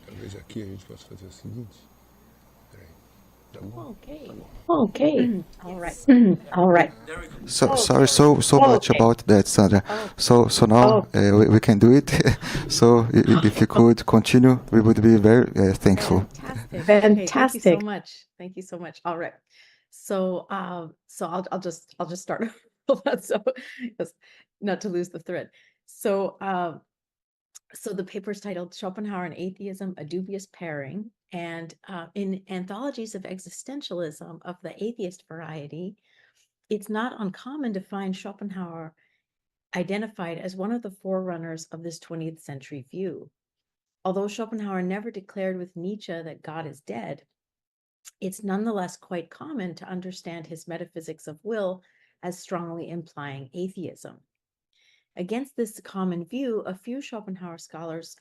Talvez aqui a gente possa fazer o seguinte. Peraí. Tá bom? Okay. All right. Sorry so much about that, Sandra. So now we can do it. So if you could continue, we would be very thankful. Fantastic. Thank you so much. All right. So I'll just start. So just not to lose the thread. So the paper is titled Schopenhauer and Atheism, a Dubious Pairing. And in anthologies of existentialism of the atheist variety, it's not uncommon to find Schopenhauer identified as one of the forerunners of this 20th century view. Although Schopenhauer never declared with Nietzsche that God is dead, it's nonetheless quite common to understand his metaphysics of will as strongly implying atheism. Against this common view, a few Schopenhauer scholars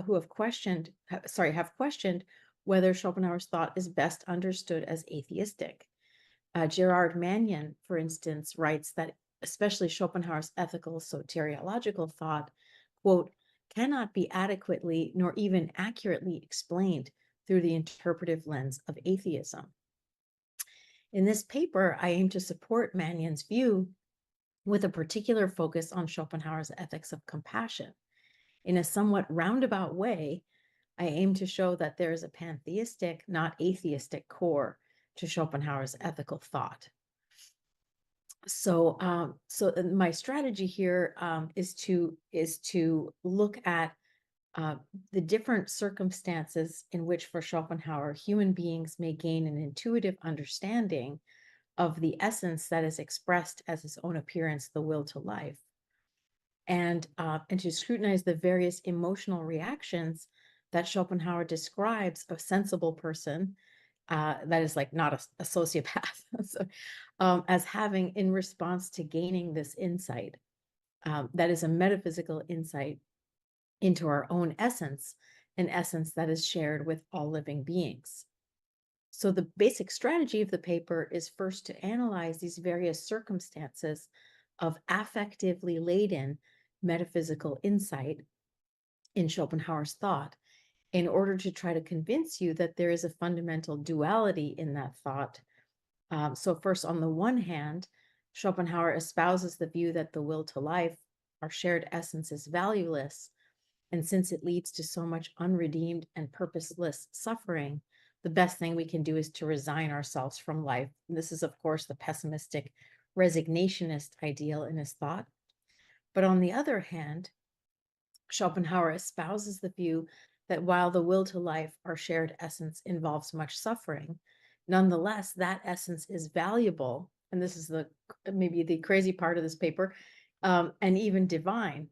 who have questioned whether Schopenhauer's thought is best understood as atheistic. Gerard Mannion, for instance, writes that especially Schopenhauer's ethical soteriological thought, quote, cannot be adequately nor even accurately explained through the interpretive lens of atheism. In this paper, I aim to support Mannion's view with a particular focus on Schopenhauer's ethics of compassion. In a somewhat roundabout way, I aim to show that there is a pantheistic, not atheistic core to Schopenhauer's ethical thought. So my strategy here is to look at the different circumstances in which, for Schopenhauer, human beings may gain an intuitive understanding of the essence that is expressed as his own appearance, the will to life, and to scrutinize the various emotional reactions that Schopenhauer describes a sensible person, that is like not a sociopath, so, as having in response to gaining this insight, that is a metaphysical insight into our own essence, an essence that is shared with all living beings. So the basic strategy of the paper is first to analyze these various circumstances of affectively laden metaphysical insight in Schopenhauer's thought, in order to try to convince you that there is a fundamental duality in that thought, So first, on the one hand, Schopenhauer espouses the view that the will to life, our shared essence, is valueless. And since it leads to so much unredeemed and purposeless suffering, the best thing we can do is to resign ourselves from life. And this is, of course, the pessimistic resignationist ideal in his thought. But on the other hand, Schopenhauer espouses the view that while the will to life, our shared essence, involves much suffering, nonetheless, that essence is valuable. And this is maybe the crazy part of this paper, and even divine.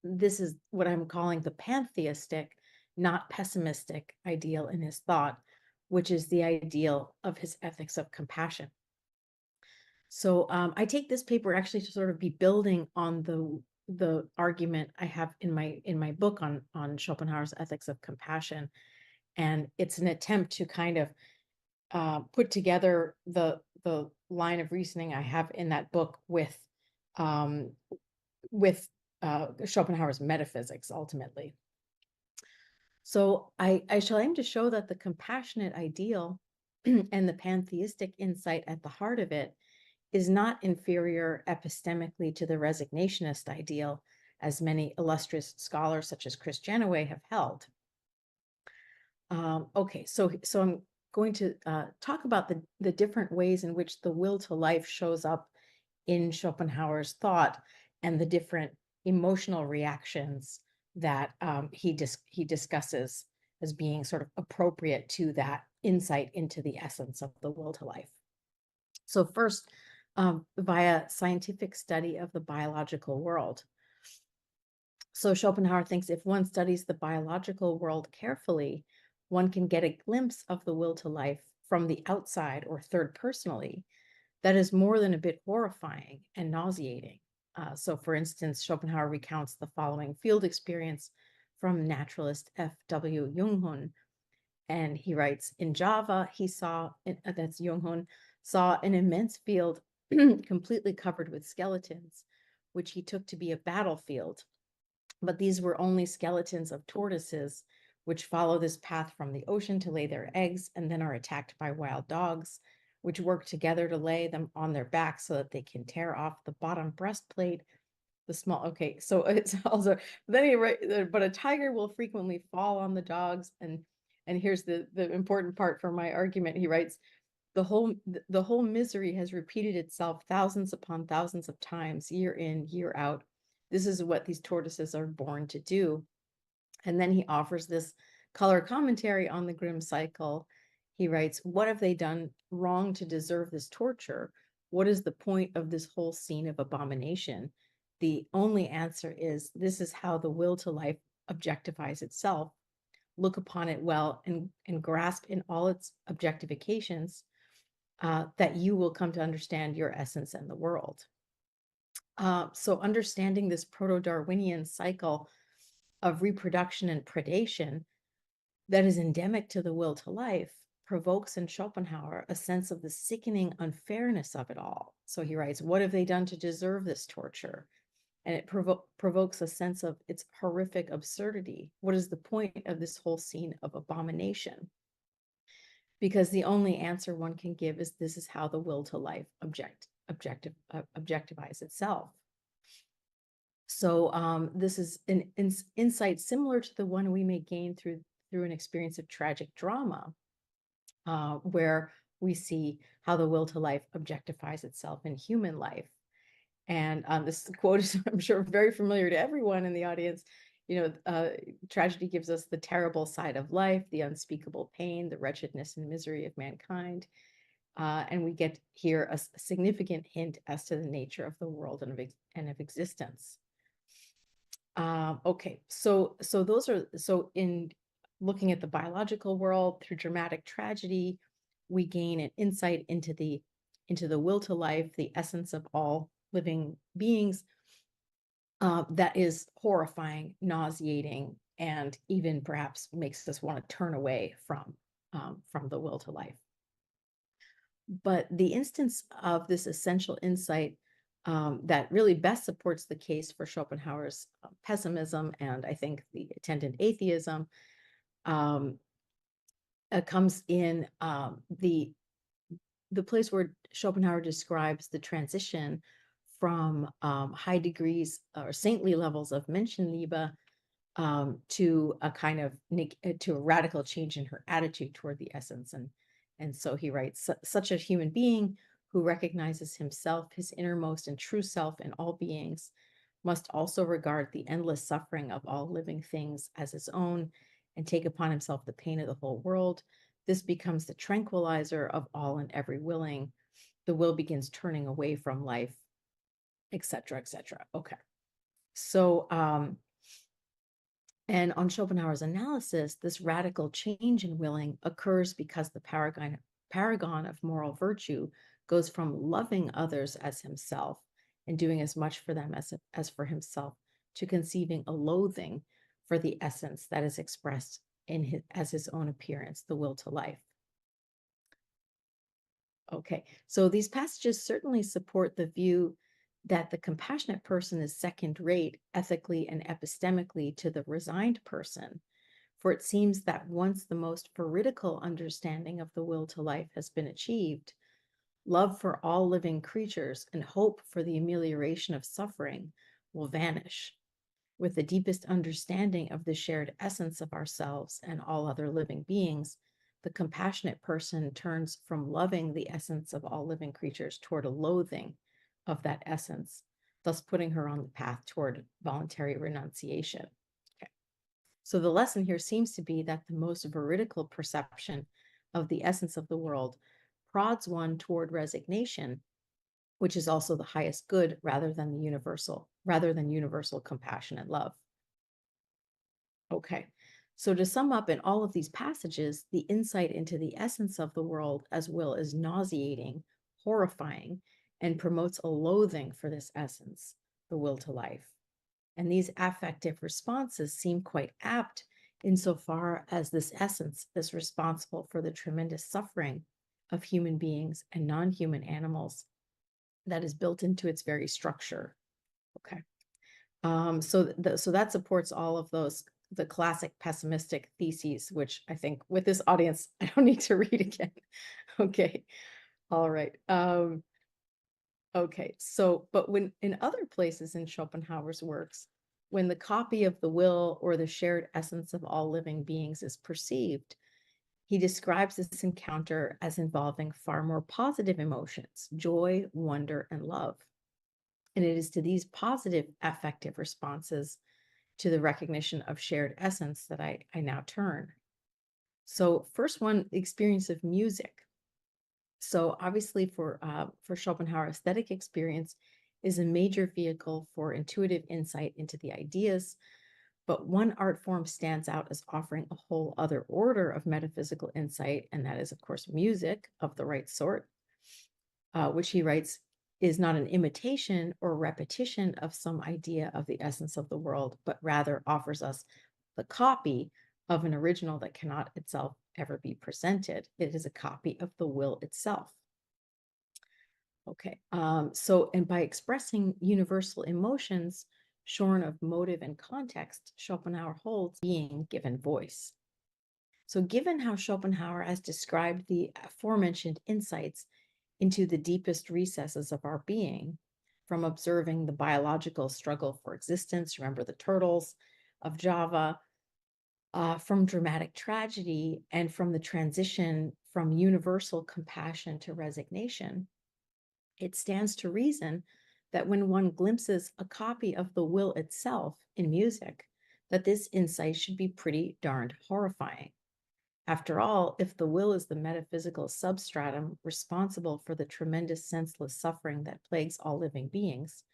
This is what I'm calling the pantheistic, not pessimistic ideal in his thought, which is the ideal of his ethics of compassion. So I take this paper actually to sort of be building on the argument I have in my book on Schopenhauer's ethics of compassion, and it's an attempt to kind of put together the line of reasoning I have in that book with Schopenhauer's metaphysics ultimately. So I shall aim to show that the compassionate ideal and the pantheistic insight at the heart of it is not inferior epistemically to the resignationist ideal, as many illustrious scholars such as Chris Janaway have held. Okay, so I'm going to talk about the different ways in which the will to life shows up in Schopenhauer's thought and the different emotional reactions that he discusses as being sort of appropriate to that insight into the essence of the will to life. So first, via scientific study of the biological world. So Schopenhauer thinks if one studies the biological world carefully, one can get a glimpse of the will to life from the outside or third personally that is more than a bit horrifying and nauseating. So for instance, Schopenhauer recounts the following field experience from naturalist F.W. Junghun. And he writes, in Java, he saw, that's Junghun, saw an immense field completely covered with skeletons, which he took to be a battlefield. But these were only skeletons of tortoises, which follow this path from the ocean to lay their eggs and then are attacked by wild dogs, which work together to lay them on their backs so that they can tear off the bottom breastplate. The small, okay, so it's also, then he writes, but a tiger will frequently fall on the dogs. And here's the important part for my argument. He writes, the whole misery has repeated itself thousands upon thousands of times, year in, year out. This is what these tortoises are born to do. And then he offers this color commentary on the grim cycle. He writes, what have they done wrong to deserve this torture? What is the point of this whole scene of abomination? The only answer is, this is how the will to life objectifies itself. Look upon it well and grasp in all its objectifications that you will come to understand your essence and the world. So understanding this proto-Darwinian cycle of reproduction and predation that is endemic to the will to life provokes in Schopenhauer a sense of the sickening unfairness of it all. So he writes, what have they done to deserve this torture? And it provokes a sense of its horrific absurdity. What is the point of this whole scene of abomination? Because the only answer one can give is, this is how the will to life objectifies itself. So this is an insight similar to the one we may gain through an experience of tragic drama, where we see how the will to life objectifies itself in human life. And this quote is, I'm sure, very familiar to everyone in the audience. You know, tragedy gives us the terrible side of life, the unspeakable pain, the wretchedness and misery of mankind. And we get here a significant hint as to the nature of the world and of existence. Okay, so in looking at the biological world through dramatic tragedy, we gain an insight into the will to life, the essence of all living beings, that is horrifying, nauseating, and even perhaps makes us want to turn away from the will to life. But the instance of this essential insight that really best supports the case for Schopenhauer's pessimism and I think the attendant atheism comes in the the place where Schopenhauer describes the transition from high degrees or saintly levels of Menschenliebe to a kind of to a radical change in her attitude toward the essence. And so he writes, such a human being who recognizes himself, his innermost and true self in all beings, must also regard the endless suffering of all living things as his own and take upon himself the pain of the whole world. This becomes the tranquilizer of all and every willing. The will begins turning away from life, etc., etc. Okay. So, and on Schopenhauer's analysis, this radical change in willing occurs because the paragon of moral virtue goes from loving others as himself and doing as much for them as for himself to conceiving a loathing for the essence that is expressed in as his own appearance, the will to life. Okay, so these passages certainly support the view that the compassionate person is second-rate ethically and epistemically to the resigned person, for it seems that once the most veridical understanding of the will to life has been achieved, love for all living creatures and hope for the amelioration of suffering will vanish. With the deepest understanding of the shared essence of ourselves and all other living beings, the compassionate person turns from loving the essence of all living creatures toward a loathing of that essence, thus putting her on the path toward voluntary renunciation. Okay. So the lesson here seems to be that the most veridical perception of the essence of the world prods one toward resignation, which is also the highest good rather than universal compassion and love. Okay. So to sum up, in all of these passages, the insight into the essence of the world as will is nauseating, horrifying, and promotes a loathing for this essence, the will to life. And these affective responses seem quite apt insofar as this essence is responsible for the tremendous suffering of human beings and non-human animals that is built into its very structure. Okay. So that supports all of those, the classic pessimistic theses, which I think with this audience, I don't need to read again. Okay. All right. Okay. So, but when in other places in Schopenhauer's works, when the copy of the will or the shared essence of all living beings is perceived, he describes this encounter as involving far more positive emotions, joy, wonder, and love. And it is to these positive affective responses to the recognition of shared essence that I now turn. So first one, the experience of music. So obviously for Schopenhauer, aesthetic experience is a major vehicle for intuitive insight into the ideas, but one art form stands out as offering a whole other order of metaphysical insight, and that is, of course, music of the right sort, which he writes is not an imitation or repetition of some idea of the essence of the world, but rather offers us the copy of an original that cannot itself ever be presented. It is a copy of the will itself. Okay, and by expressing universal emotions shorn of motive and context, Schopenhauer holds being given voice. So given how Schopenhauer has described the aforementioned insights into the deepest recesses of our being, from observing the biological struggle for existence, remember the turtles of Java, from dramatic tragedy, and from the transition from universal compassion to resignation, it stands to reason that when one glimpses a copy of the will itself in music, that this insight should be pretty darned horrifying. After all, if the will is the metaphysical substratum responsible for the tremendous senseless suffering that plagues all living beings,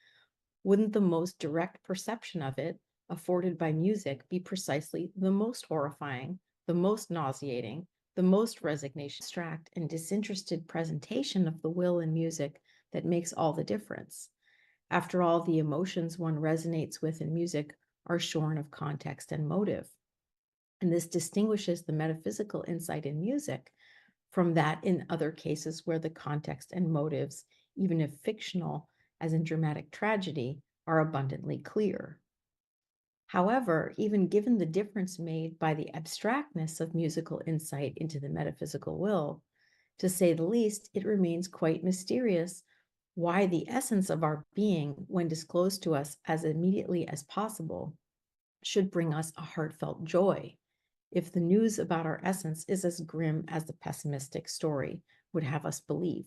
wouldn't the most direct perception of it afforded by music be precisely the most horrifying, the most nauseating, the most resignation, abstract, and disinterested presentation of the will in music that makes all the difference? After all, the emotions one resonates with in music are shorn of context and motive. And this distinguishes the metaphysical insight in music from that in other cases where the context and motives, even if fictional, as in dramatic tragedy, are abundantly clear. However, even given the difference made by the abstractness of musical insight into the metaphysical will, To say the least, it remains quite mysterious why the essence of our being, when disclosed to us as immediately as possible, should bring us a heartfelt joy, if the news about our essence is as grim as the pessimistic story would have us believe.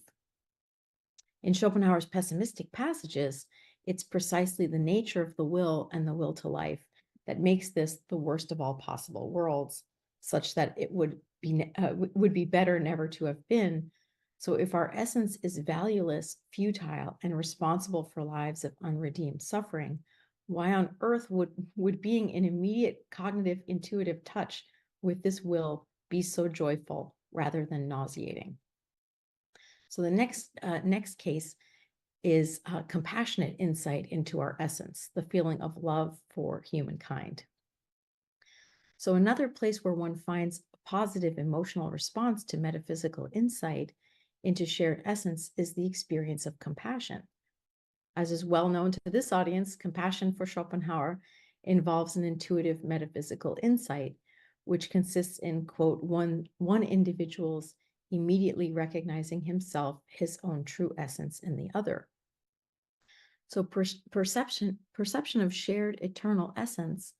In Schopenhauer's pessimistic passages, it's precisely the nature of the will and the will to life that makes this the worst of all possible worlds, such that it would be better never to have been. So if our essence is valueless, futile, and responsible for lives of unredeemed suffering, why on earth would being in immediate cognitive intuitive touch with this will be so joyful rather than nauseating? So the next case is compassionate insight into our essence, the feeling of love for humankind. So another place where one finds a positive emotional response to metaphysical insight into shared essence is the experience of compassion. As is well known to this audience, compassion for Schopenhauer involves an intuitive metaphysical insight, which consists in, quote, one individual's immediately recognizing himself, his own true essence in the other. So perception of shared eternal essence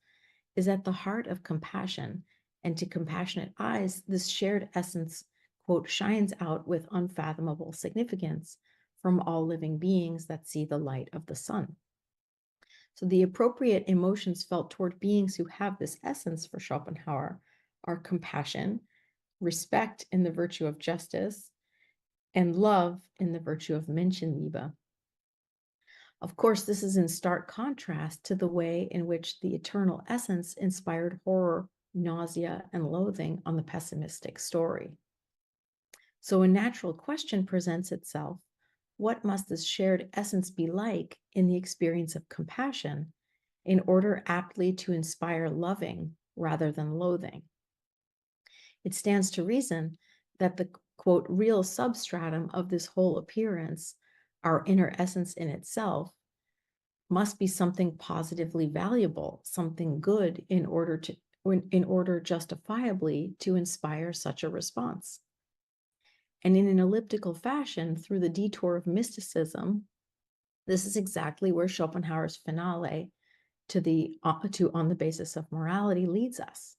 is at the heart of compassion, and to compassionate eyes, this shared essence, quote, shines out with unfathomable significance from all living beings that see the light of the sun. So the appropriate emotions felt toward beings who have this essence for Schopenhauer are compassion, respect in the virtue of justice, and love in the virtue of Menschenliebe. Of course, this is in stark contrast to the way in which the eternal essence inspired horror, nausea, and loathing on the pessimistic story. So a natural question presents itself: what must this shared essence be like in the experience of compassion in order aptly to inspire loving rather than loathing? It stands to reason that the, quote, real substratum of this whole appearance, our inner essence in itself, must be something positively valuable, something good, in order justifiably to inspire such a response. And in an elliptical fashion, through the detour of mysticism, this is exactly where Schopenhauer's finale to On the Basis of Morality leads us.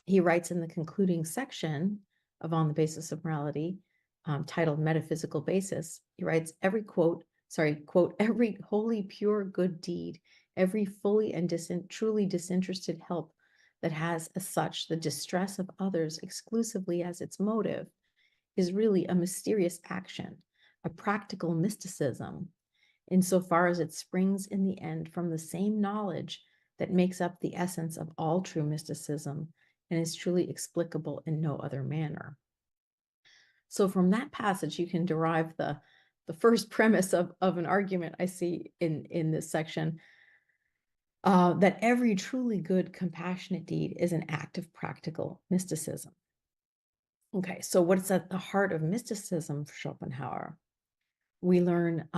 He writes in the concluding section of On the Basis of Morality, titled Metaphysical Basis, he writes, quote, every wholly pure good deed, every fully and truly disinterested help that has as such the distress of others exclusively as its motive, is really a mysterious action, a practical mysticism, insofar as it springs in the end from the same knowledge that makes up the essence of all true mysticism and is truly explicable in no other manner. So from that passage, you can derive the first premise of an argument I see in this section, that every truly good, compassionate deed is an act of practical mysticism. Okay, so what's at the heart of mysticism for Schopenhauer? We learn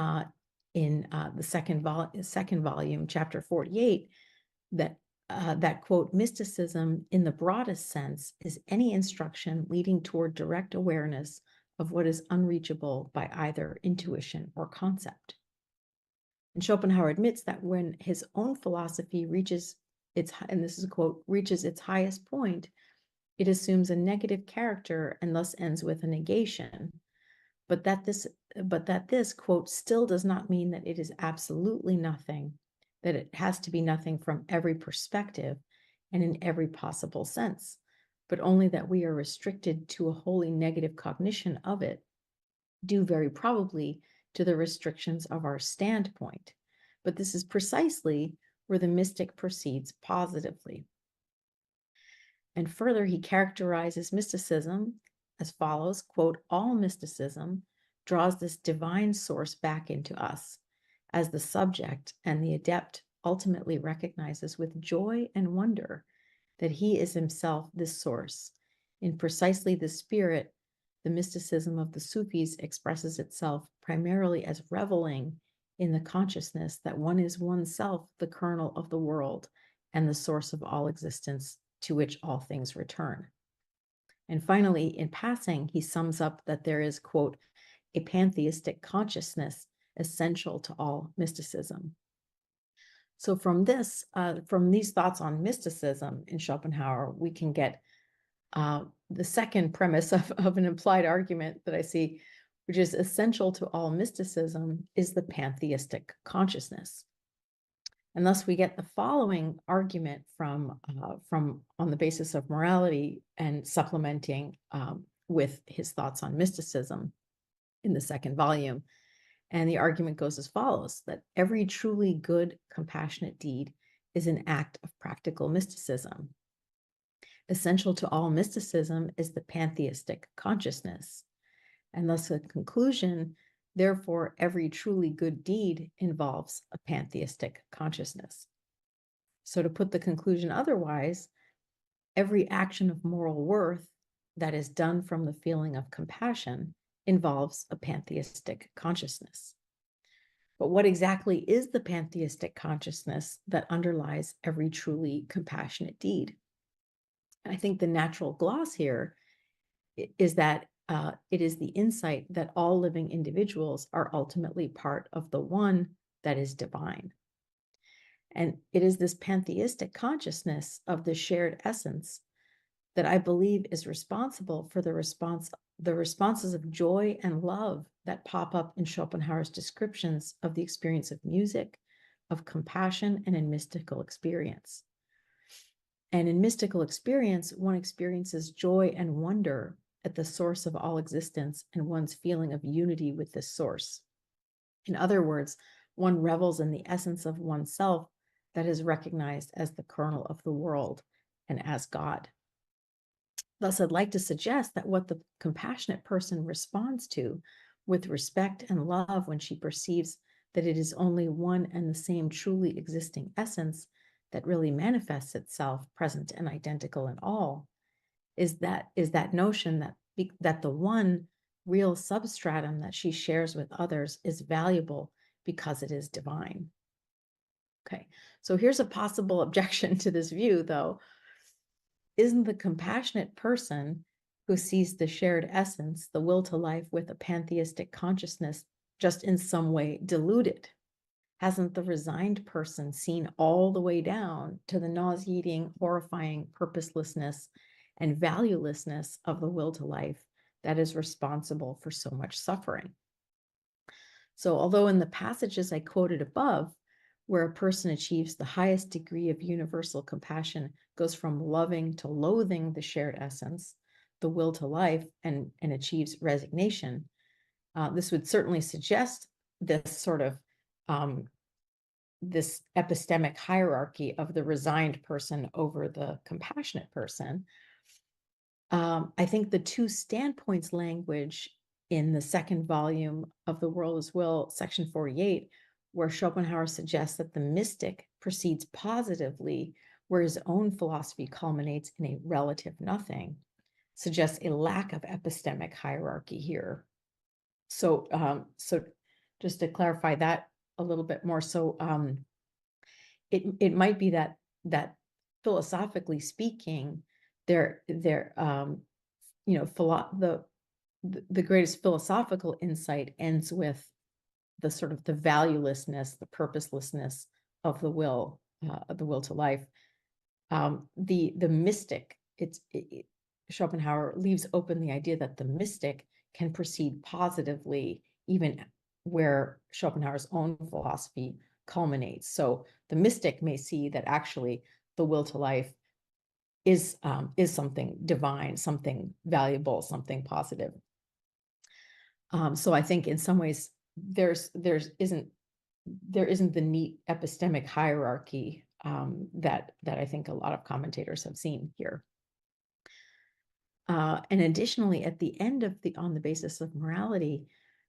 in the second volume, chapter 48, that, quote, mysticism in the broadest sense is any instruction leading toward direct awareness of what is unreachable by either intuition or concept. And Schopenhauer admits that when his own philosophy reaches its, and this is a quote, reaches its highest point, it assumes a negative character and thus ends with a negation, but that this, quote, still does not mean that it is absolutely nothing, that it has to be nothing from every perspective and in every possible sense, but only that we are restricted to a wholly negative cognition of it, due very probably to the restrictions of our standpoint. But this is precisely where the mystic proceeds positively. And further, he characterizes mysticism as follows, quote, all mysticism draws this divine source back into us, as the subject and the adept ultimately recognizes with joy and wonder that he is himself this source. In precisely this spirit, the mysticism of the Sufis expresses itself primarily as reveling in the consciousness that one is oneself the kernel of the world and the source of all existence to which all things return. And finally, in passing, he sums up that there is, quote, a pantheistic consciousness essential to all mysticism. So from these thoughts on mysticism in Schopenhauer, we can get the second premise of an implied argument that I see, which is essential to all mysticism, is the pantheistic consciousness. And thus we get the following argument from on the basis of morality and supplementing with his thoughts on mysticism in the second volume. And the argument goes as follows, that every truly good, compassionate deed is an act of practical mysticism. Essential to all mysticism is the pantheistic consciousness. And thus the conclusion, therefore, every truly good deed involves a pantheistic consciousness. So to put the conclusion otherwise, every action of moral worth that is done from the feeling of compassion involves a pantheistic consciousness. But what exactly is the pantheistic consciousness that underlies every truly compassionate deed? And I think the natural gloss here is that it is the insight that all living individuals are ultimately part of the one that is divine. And it is this pantheistic consciousness of the shared essence that I believe is responsible for the responses of joy and love that pop up in Schopenhauer's descriptions of the experience of music, of compassion, and in mystical experience. And in mystical experience, one experiences joy and wonder at the source of all existence and one's feeling of unity with this source. In other words, one revels in the essence of oneself that is recognized as the kernel of the world and as God. Thus, I'd like to suggest that what the compassionate person responds to with respect and love when she perceives that it is only one and the same truly existing essence that really manifests itself present and identical in all, is that notion that the one real substratum that she shares with others is valuable because it is divine. Okay, so here's a possible objection to this view, though. Isn't the compassionate person who sees the shared essence, the will to life with a pantheistic consciousness, just in some way diluted? Hasn't the resigned person seen all the way down to the nauseating, horrifying purposelessness and valuelessness of the will to life that is responsible for so much suffering? So although in the passages I quoted above, where a person achieves the highest degree of universal compassion, goes from loving to loathing the shared essence, the will to life, and achieves resignation, this would certainly suggest this sort of this epistemic hierarchy of the resigned person over the compassionate person. I think the two standpoints language in the second volume of The World as Will, section 48, where Schopenhauer suggests that the mystic proceeds positively, where his own philosophy culminates in a relative nothing, suggests a lack of epistemic hierarchy here. So just to clarify that a little bit more, so it might be that philosophically speaking, the greatest philosophical insight ends with the sort of the valuelessness, the purposelessness of the will to life. The mystic, Schopenhauer leaves open the idea that the mystic can proceed positively, even where Schopenhauer's own philosophy culminates. So the mystic may see that actually the will to life is something divine, something valuable, something positive. So I think in some ways there isn't the neat epistemic hierarchy that I think a lot of commentators have seen here. And additionally, at the end of On the Basis of Morality,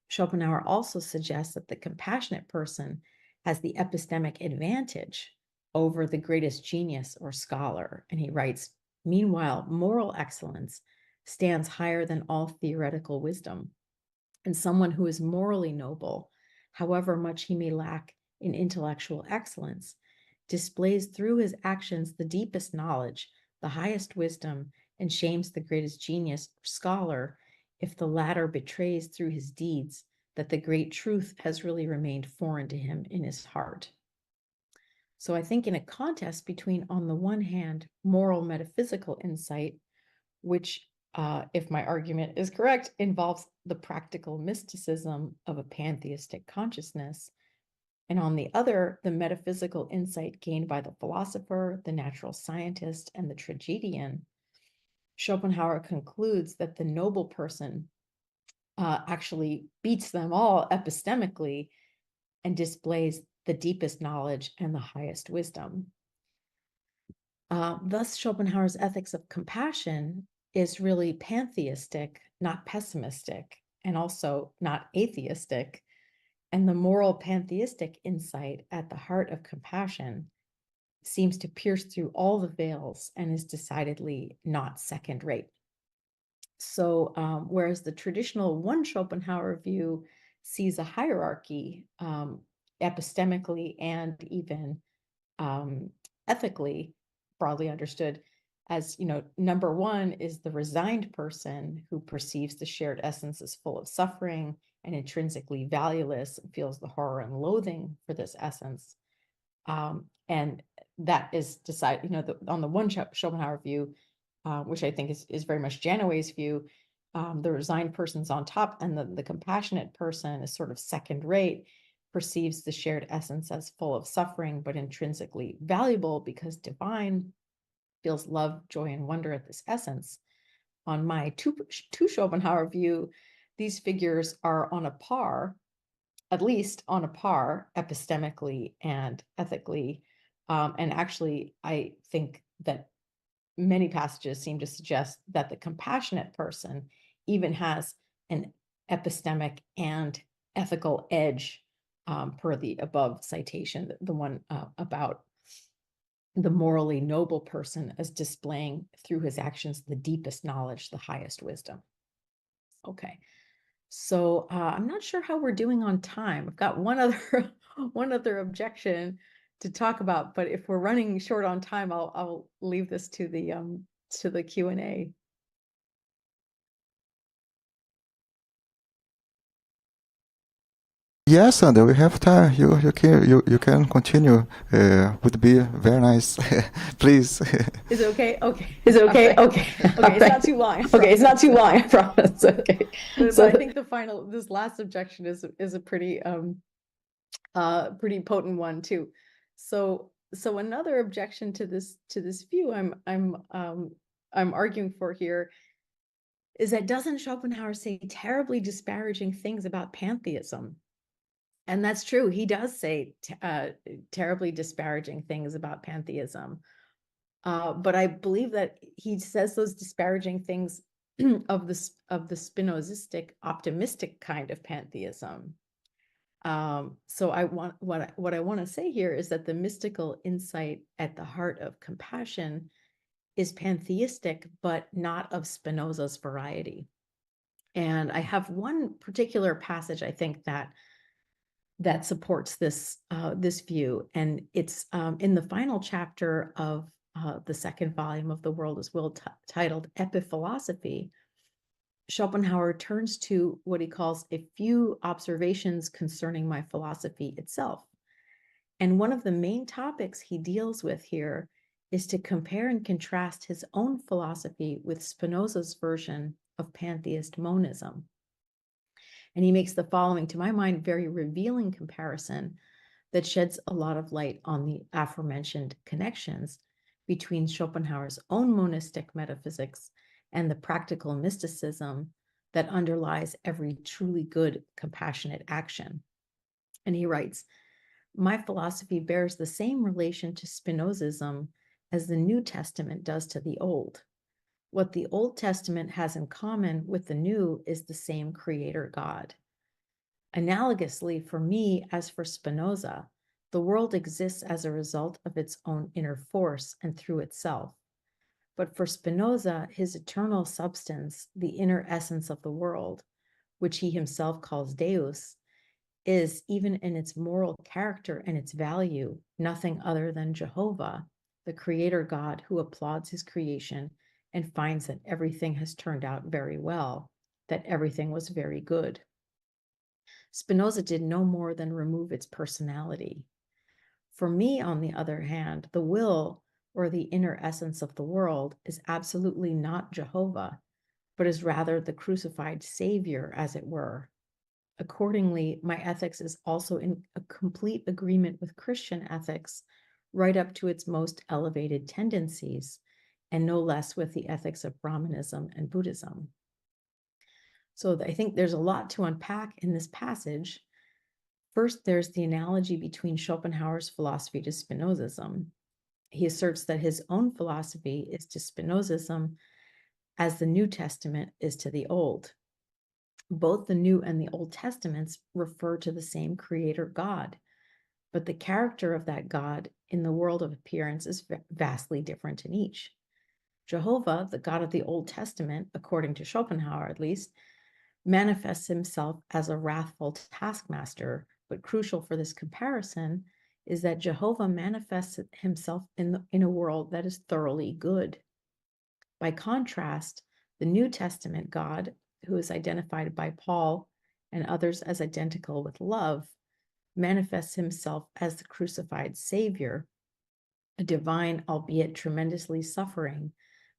Schopenhauer also suggests that the compassionate person has the epistemic advantage over the greatest genius or scholar. And he writes, meanwhile, moral excellence stands higher than all theoretical wisdom. And someone who is morally noble, however much he may lack in intellectual excellence, displays through his actions the deepest knowledge, the highest wisdom, and shames the greatest genius or scholar if the latter betrays through his deeds that the great truth has really remained foreign to him in his heart. So I think in a contest between, on the one hand, moral metaphysical insight, which, if my argument is correct, involves the practical mysticism of a pantheistic consciousness, and on the other, the metaphysical insight gained by the philosopher, the natural scientist, and the tragedian, Schopenhauer concludes that the noble person actually beats them all epistemically and displays the deepest knowledge and the highest wisdom. Thus, Schopenhauer's ethics of compassion is really pantheistic, not pessimistic, and also not atheistic. And the moral pantheistic insight at the heart of compassion seems to pierce through all the veils and is decidedly not second rate. So, whereas the traditional one Schopenhauer view sees a hierarchy epistemically and even ethically, broadly understood as, number one is the resigned person who perceives the shared essence as full of suffering and intrinsically valueless, and feels the horror and loathing for this essence. And that is decided, on the one Schopenhauer view, which I think is very much Janaway's view, the resigned person's on top, and the compassionate person is sort of second rate, perceives the shared essence as full of suffering, but intrinsically valuable because divine, feels love, joy, and wonder at this essence. On my two Schopenhauer view, these figures are on a par, at least on a par, epistemically and ethically. And actually, I think that many passages seem to suggest that the compassionate person even has an epistemic and ethical edge, per the above citation, the one about the morally noble person as displaying through his actions the deepest knowledge, the highest wisdom. Okay, so I'm not sure how we're doing on time. I've got one other objection to talk about, but if we're running short on time, I'll leave this to the Q&A. Yes, Sandra, we have time. You can continue. Would be very nice. Please. Is it okay? Okay. Is it okay? Okay. Okay. Okay, it's not too long. Okay, it's not too long, I promise. Okay. But So I think this last objection is a pretty potent one too. So another objection to this view I'm arguing for here is that doesn't Schopenhauer say terribly disparaging things about pantheism? And that's true. He does say terribly disparaging things about pantheism. But I believe that he says those disparaging things of the Spinozistic, optimistic kind of pantheism. So what I want to say here is that the mystical insight at the heart of compassion is pantheistic, but not of Spinoza's variety. And I have one particular passage I think that supports this view, and it's in the final chapter of the second volume of The World as Will, titled Epiphilosophy. Schopenhauer turns to what he calls a few observations concerning my philosophy itself. And one of the main topics he deals with here is to compare and contrast his own philosophy with Spinoza's version of pantheist monism. And he makes the following, to my mind, very revealing comparison that sheds a lot of light on the aforementioned connections between Schopenhauer's own monistic metaphysics and the practical mysticism that underlies every truly good, compassionate action. And he writes, my philosophy bears the same relation to Spinozism as the New Testament does to the Old. What the Old Testament has in common with the New is the same creator God. Analogously, for me, as for Spinoza, the world exists as a result of its own inner force and through itself. But for Spinoza, his eternal substance, the inner essence of the world, which he himself calls Deus, is, even in its moral character and its value, nothing other than Jehovah, the creator God who applauds his creation and finds that everything has turned out very well, that everything was very good. Spinoza did no more than remove its personality. For me, on the other hand, the will, or the inner essence of the world, is absolutely not Jehovah, but is rather the crucified Savior, as it were. Accordingly, my ethics is also in a complete agreement with Christian ethics, right up to its most elevated tendencies, and no less with the ethics of Brahmanism and Buddhism. So I think there's a lot to unpack in this passage. First, there's the analogy between Schopenhauer's philosophy to Spinozism. He asserts that his own philosophy is to Spinozism as the New Testament is to the Old. Both the New and the Old Testaments refer to the same creator God, but the character of that God in the world of appearance is vastly different in each. Jehovah, the God of the Old Testament, according to Schopenhauer at least, manifests himself as a wrathful taskmaster, but crucial for this comparison is that Jehovah manifests himself in a world that is thoroughly good. By contrast, the New Testament God, who is identified by Paul and others as identical with love, manifests himself as the crucified Savior, a divine, albeit tremendously suffering,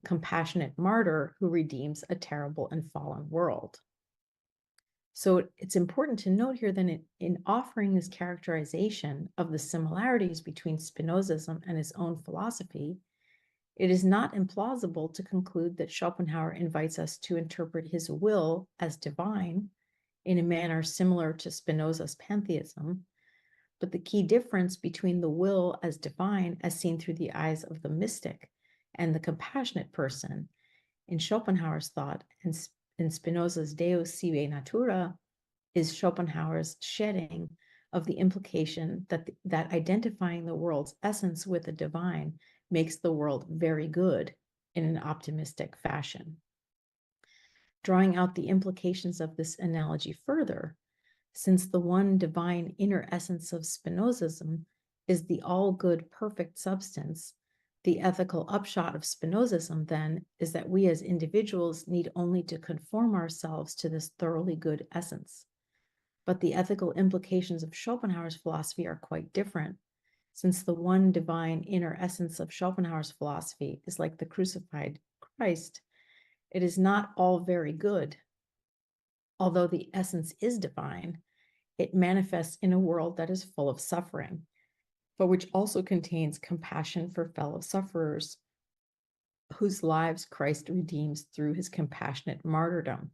compassionate martyr who redeems a terrible and fallen world. So it's important to note here that in offering this characterization of the similarities between Spinozism and his own philosophy, it is not implausible to conclude that Schopenhauer invites us to interpret his will as divine in a manner similar to Spinoza's pantheism, but the key difference between the will as divine as seen through the eyes of the mystic and the compassionate person in Schopenhauer's thought and in Spinoza's Deus sive natura is Schopenhauer's shedding of the implication that identifying the world's essence with the divine makes the world very good in an optimistic fashion. Drawing out the implications of this analogy further, since the one divine inner essence of Spinozism is the all-good perfect substance, the ethical upshot of Spinozism, then, is that we as individuals need only to conform ourselves to this thoroughly good essence. But the ethical implications of Schopenhauer's philosophy are quite different, since the one divine inner essence of Schopenhauer's philosophy is like the crucified Christ. It is not all very good. Although the essence is divine, it manifests in a world that is full of suffering, but which also contains compassion for fellow sufferers, whose lives Christ redeems through his compassionate martyrdom.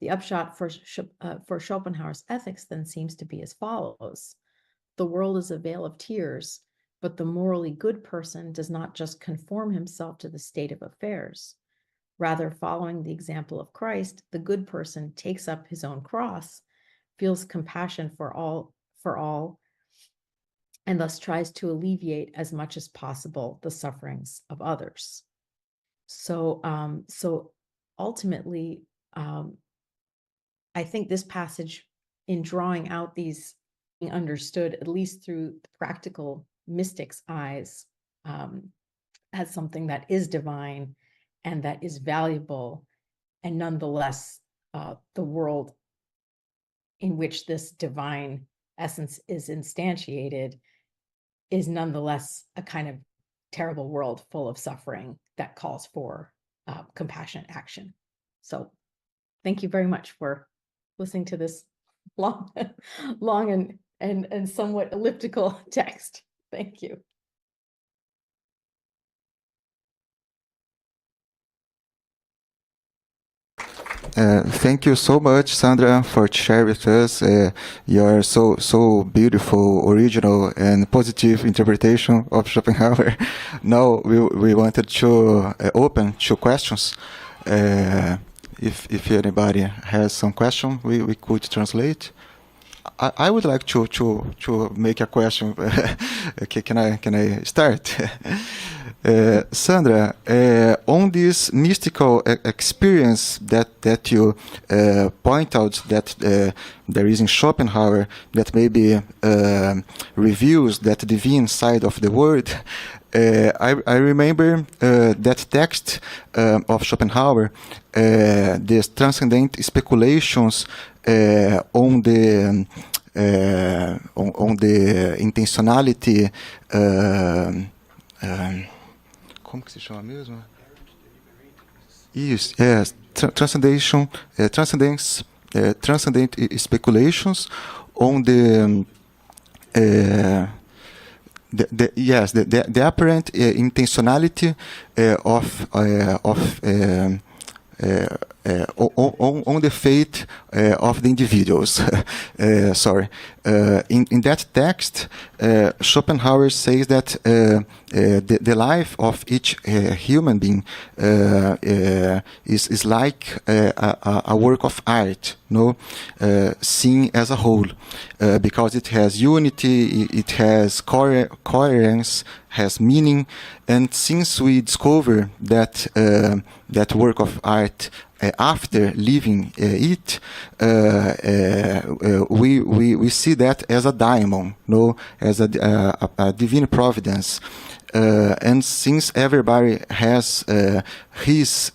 The upshot for Schopenhauer's ethics then seems to be as follows. The world is a vale of tears, but the morally good person does not just conform himself to the state of affairs. Rather, following the example of Christ, the good person takes up his own cross, feels compassion for all, and thus tries to alleviate as much as possible the sufferings of others. So ultimately, I think this passage, in drawing out these, being understood at least through the practical mystic's eyes, as something that is divine and that is valuable, and nonetheless, the world in which this divine essence is instantiated is nonetheless a kind of terrible world full of suffering that calls for compassionate action. So thank you very much for listening to this long and somewhat elliptical text. Thank you. Thank you so much, Sandra, for sharing with us your so beautiful, original, and positive interpretation of Schopenhauer. Now we wanted to open to questions. If anybody has some question, we could translate. I would like to make a question. Can I start? Sandra, on this mystical experience that you point out that there is in Schopenhauer that maybe reveals that divine side of the world, I remember that text of Schopenhauer, the transcendent speculations on the intentionality. Como que se chama mesmo? Isso, yes, transcendent speculations on the apparent intentionality on the fate of the individuals. Sorry. In that text, Schopenhauer says that the life of each human being is like a work of art, seen as a whole, because it has unity, it has coherence, has meaning, and since we discover that that work of art after living it, we see that as a diamond, as a divine providence. And since everybody has his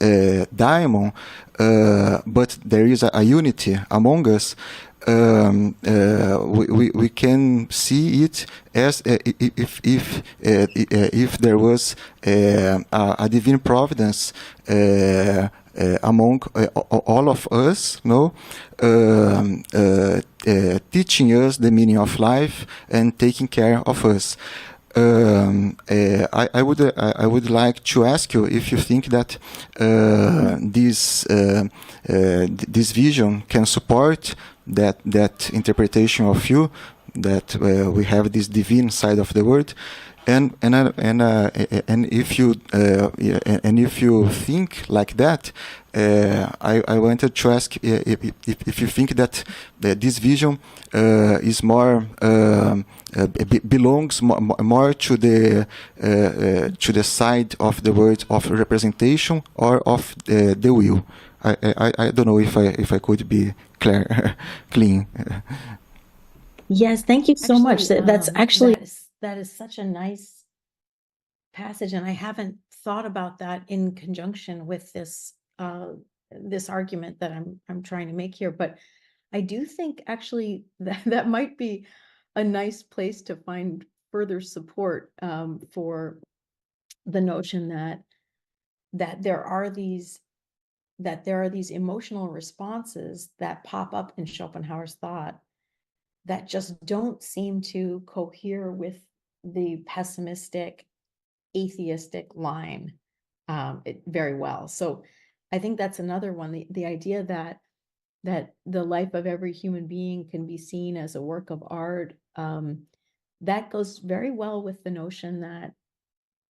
diamond, but there is a unity among us, we can see it as if there was a divine providence among all of us, teaching us the meaning of life and taking care of us. I would like to ask you if you think that this vision can support that interpretation of you, that we have this divine side of the world, and if you think like that, I wanted to ask if you think that this vision is more belongs more to the side of the word of representation or of the will. I don't know if I could be clean. Yes, thank you so much. That's actually that is such a nice passage, and I haven't thought about that in conjunction with this this argument that I'm trying to make here. But I do think actually that might be a nice place to find further support for the notion that there are these emotional responses that pop up in Schopenhauer's thought that just don't seem to cohere with the pessimistic, atheistic line very well. So I think that's another one, the idea that the life of every human being can be seen as a work of art, that goes very well with the notion that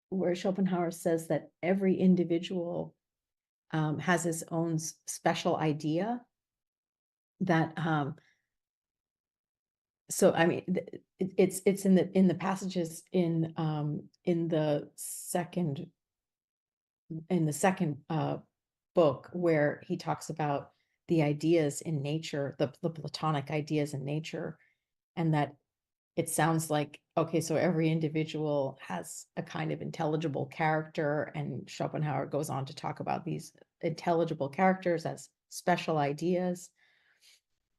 where Schopenhauer says that every individual has his own special idea, that so I mean it's in the passages in the second book where he talks about the ideas in nature, the Platonic ideas in nature, and that it sounds like, okay, so every individual has a kind of intelligible character, and Schopenhauer goes on to talk about these intelligible characters as special ideas.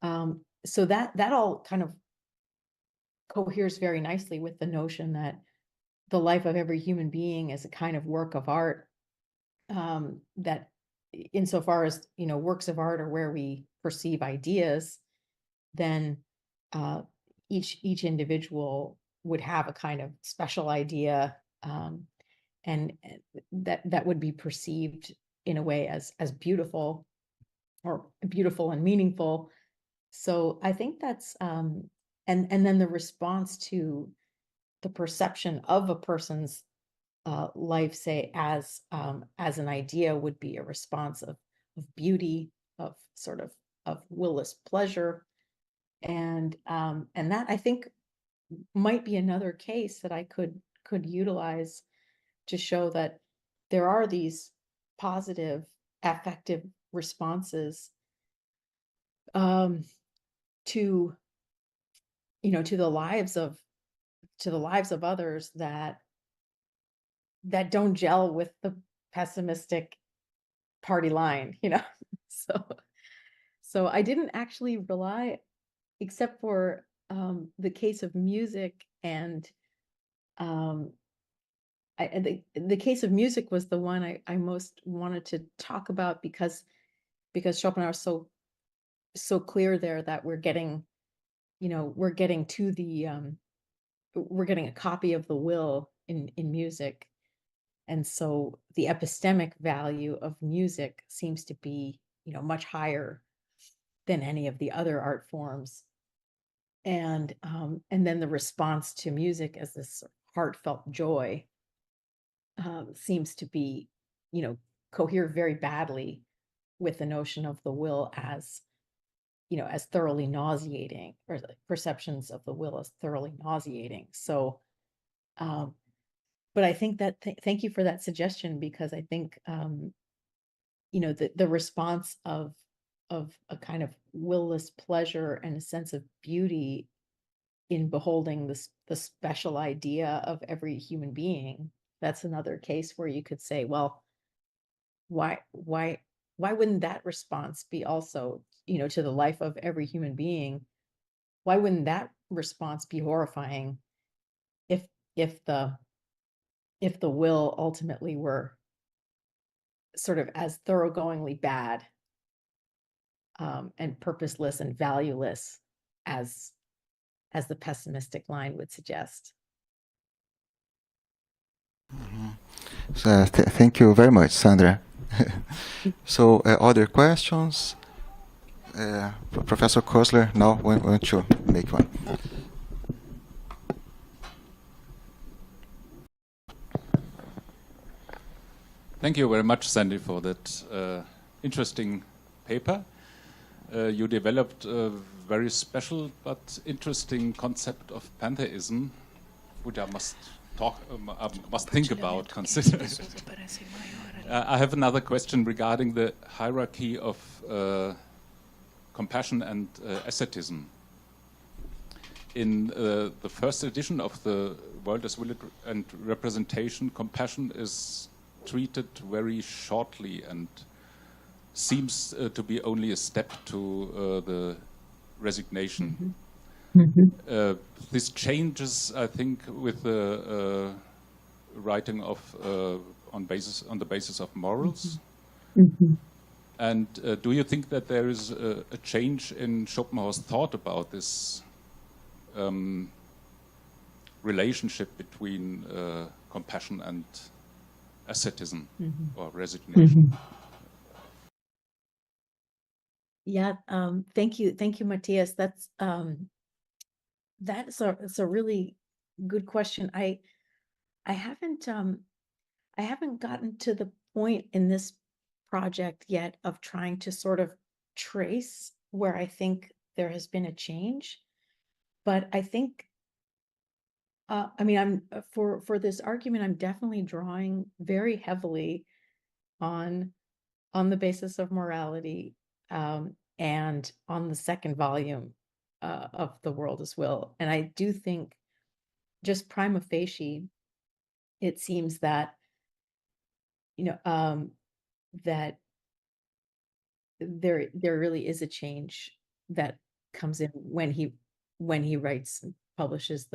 So that all kind of coheres very nicely with the notion that the life of every human being is a kind of work of art, that insofar as, works of art are where we perceive ideas, then each individual would have a kind of special idea, and that would be perceived in a way as beautiful, or beautiful and meaningful. So I think that's and then the response to the perception of a person's life, say as an idea, would be a response of beauty, of sort of willless pleasure, and that I think might be another case that I could utilize to show that there are these positive affective responses to the lives of others that that don't gel with the pessimistic party line, you know. So I didn't actually rely, except for the case of music, and the case of music was the one I most wanted to talk about, because Schopenhauer is so clear there that we're getting, you know, we're getting to the we're getting a copy of the will in music. And so the epistemic value of music seems to be, you know, much higher than any of the other art forms. And then the response to music as this heartfelt joy seems to be, you know, cohere very badly with the notion of the will as, you know, as thoroughly nauseating, or the perceptions of the will as thoroughly nauseating. So, but I think that, thank you for that suggestion, because I think, you know, the response of a kind of will-less pleasure and a sense of beauty in beholding the special idea of every human being, that's another case where you could say, well, why wouldn't that response be also, you know, to the life of every human being? Why wouldn't that response be horrifying if the will ultimately were sort of as thoroughgoingly bad and purposeless and valueless as the pessimistic line would suggest? So, thank you very much, Sandra. So, other questions? Professor Kosler, now why don't you make one? Thank you very much, Sandy, for that interesting paper. You developed a very special but interesting concept of pantheism, which I must think about, consider. I have another question regarding the hierarchy of compassion and asceticism. In the first edition of the World as Will and Representation, compassion is treated very shortly and seems to be only a step to the resignation. This changes, I think, with the writing of on the basis of morals. And do you think that there is a change in Schopenhauer's thought about this relationship between compassion and asceticism or resignation? Yeah, thank you, Matthias. That's a really good question. I haven't gotten to the point in this project yet of trying to sort of trace where I think there has been a change, but I think I mean, I'm for this argument, I'm definitely drawing very heavily on the basis of morality, and on the second volume of The World as Will. And I do think, just prima facie, it seems that, you know, that there really is a change that comes in when he writes and publishes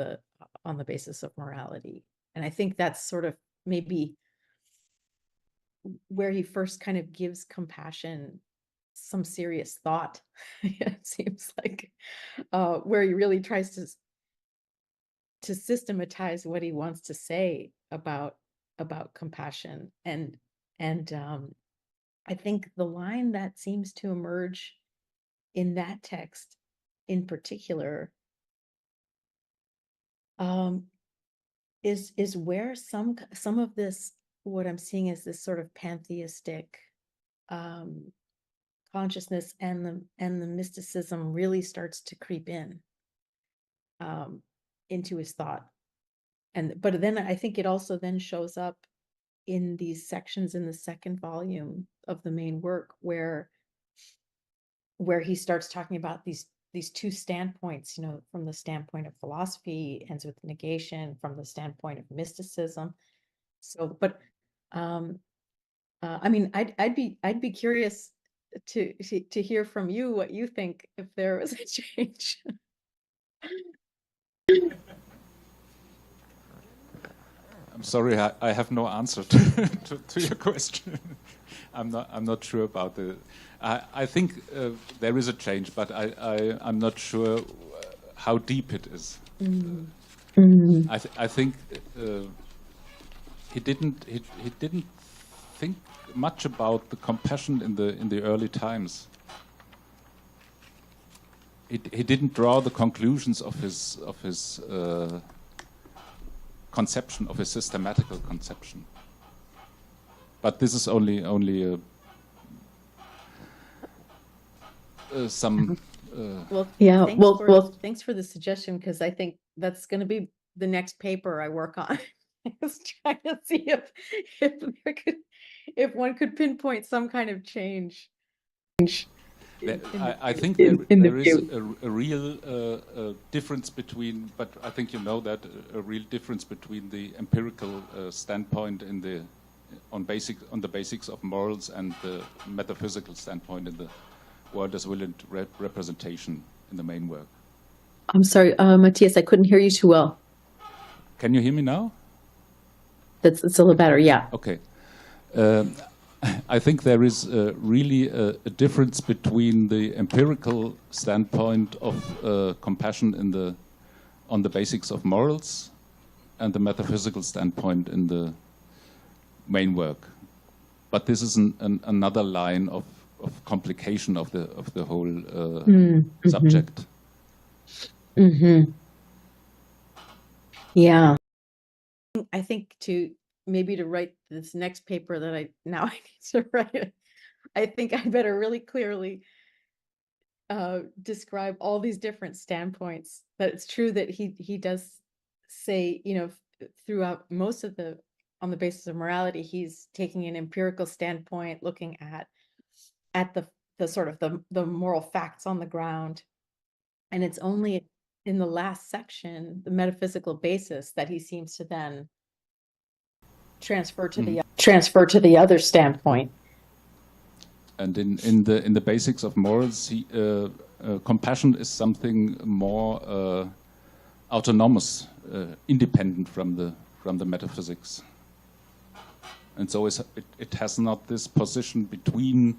on the basis of morality. And I think that's sort of maybe where he first kind of gives compassion some serious thought. It seems like where he really tries to systematize what he wants to say about compassion. And I think the line that seems to emerge in that text in particular is where some of this, what I'm seeing is this sort of pantheistic consciousness and the mysticism really starts to creep in into his thought. But then I think it also then shows up in these sections in the second volume of the main work, where he starts talking about these two standpoints, you know, from the standpoint of philosophy, ends with negation, from the standpoint of mysticism. So, but I mean, I'd be curious to hear from you what you think if there was a change. I'm sorry, I have no answer to your question. I'm not sure about the. I think there is a change, but I'm not sure how deep it is. I think he didn't think much about the compassion in the early times. He didn't draw the conclusions of his conception, of his systematical conception. But this is only some. Well, Yeah, thanks for the suggestion, because I think that's going to be the next paper I work on. I was trying to see if one could pinpoint some kind of change. I think in there the is view. a real difference between, but I think you know that a real difference between the empirical standpoint on the basics of morals and the metaphysical standpoint in the world as will and representation in the main work. I'm sorry, Matthias, I couldn't hear you too well. Can you hear me now? It's a little better, yeah. Okay. I think there is really a difference between the empirical standpoint of compassion on the basics of morals and the metaphysical standpoint in the main work. But this is another line of complication of the whole subject. Yeah. I think maybe to write this next paper that I need to write, I think I better really clearly describe all these different standpoints. But it's true that he does say, throughout most of on the basis of morality, he's taking an empirical standpoint, looking at the sort of the moral facts on the ground. And it's only in the last section, the metaphysical basis, that he seems to then transfer to the other standpoint. And in the basics of morals, compassion is something more autonomous, independent from the metaphysics. And so it has not this position between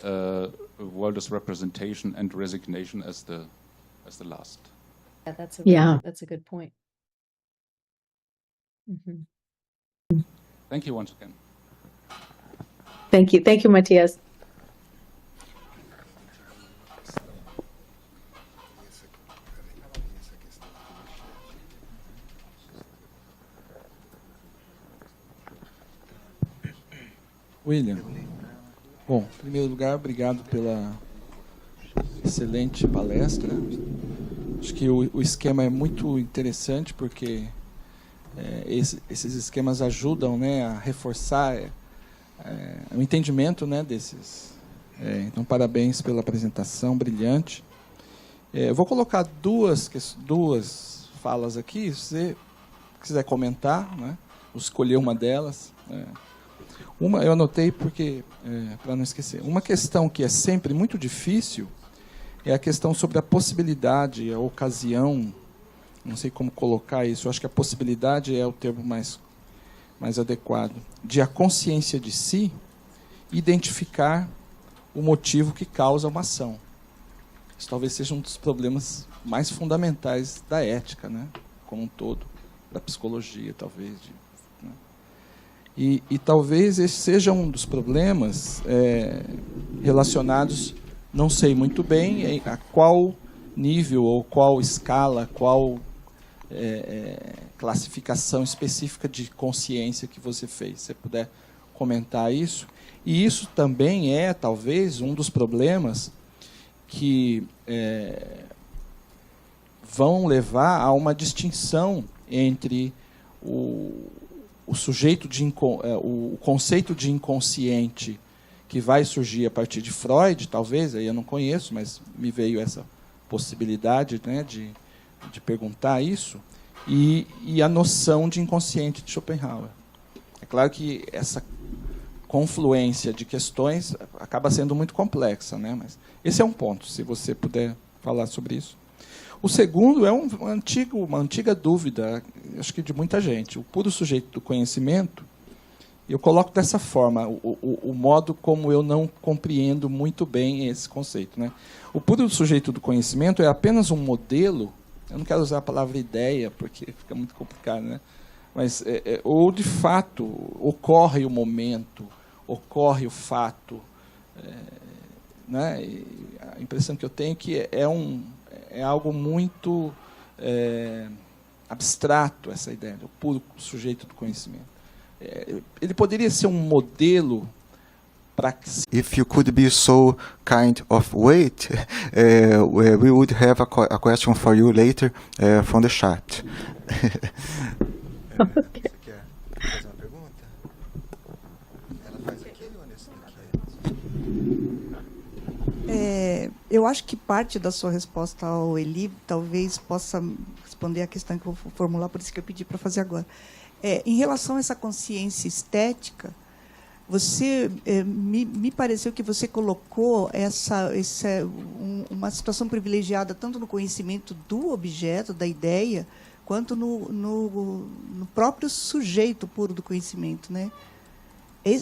world as representation and resignation as the last. Yeah, that's a good point. Thank you once again. Thank you, Matthias. William, bom, em primeiro lugar, obrigado pela excelente palestra. Acho que o esquema é muito interessante porque esses esquemas ajudam, né, a reforçar o entendimento, né, desses. Então, parabéns pela apresentação brilhante. Eu vou colocar duas falas aqui, se você quiser comentar, né, vou escolher uma delas. Uma eu anotei porque, para não esquecer, uma questão que é sempre muito difícil é a questão sobre a possibilidade, a ocasião, não sei como colocar isso, eu acho que a possibilidade é o termo mais adequado, de a consciência de si identificar o motivo que causa uma ação. Isso talvez seja um dos problemas mais fundamentais da ética, né, como um todo, da psicologia, talvez. Né? E talvez esse seja um dos problemas relacionados, não sei muito bem, a qual nível ou qual escala, qual classificação específica de consciência que você fez. Se você puder comentar isso. E isso também é, talvez, um dos problemas que vão levar a uma distinção entre o sujeito o conceito de inconsciente que vai surgir a partir de Freud, talvez, aí eu não conheço, mas me veio essa possibilidade, né, de perguntar isso, e a noção de inconsciente de Schopenhauer. claro que essa confluência de questões acaba sendo muito complexa, né? Mas esse é um ponto, se você puder falar sobre isso. O segundo é uma antiga dúvida, acho que de muita gente. O puro sujeito do conhecimento, eu coloco dessa forma, o modo como eu não compreendo muito bem esse conceito, né? O puro sujeito do conhecimento é apenas um modelo, eu não quero usar a palavra ideia, porque fica muito complicado, né? Mas, ou de fato, ocorre o momento, ocorre o fato, né? E a impressão que eu tenho é que é algo muito abstrato, essa ideia, o puro sujeito do conhecimento. Ele poderia ser um modelo para que... If you could be so kind of wait, we would have a question for you later from the chat. Okay. Você quer fazer uma pergunta? Ela faz aqui ou nesse daqui? Eu acho que parte da sua resposta ao Eli talvez possa responder a questão que eu vou formular, por isso que eu pedi para fazer agora. Em relação a essa consciência estética, você me pareceu que você colocou uma situação privilegiada tanto no conhecimento do objeto, da ideia, quanto no próprio sujeito puro do conhecimento, né?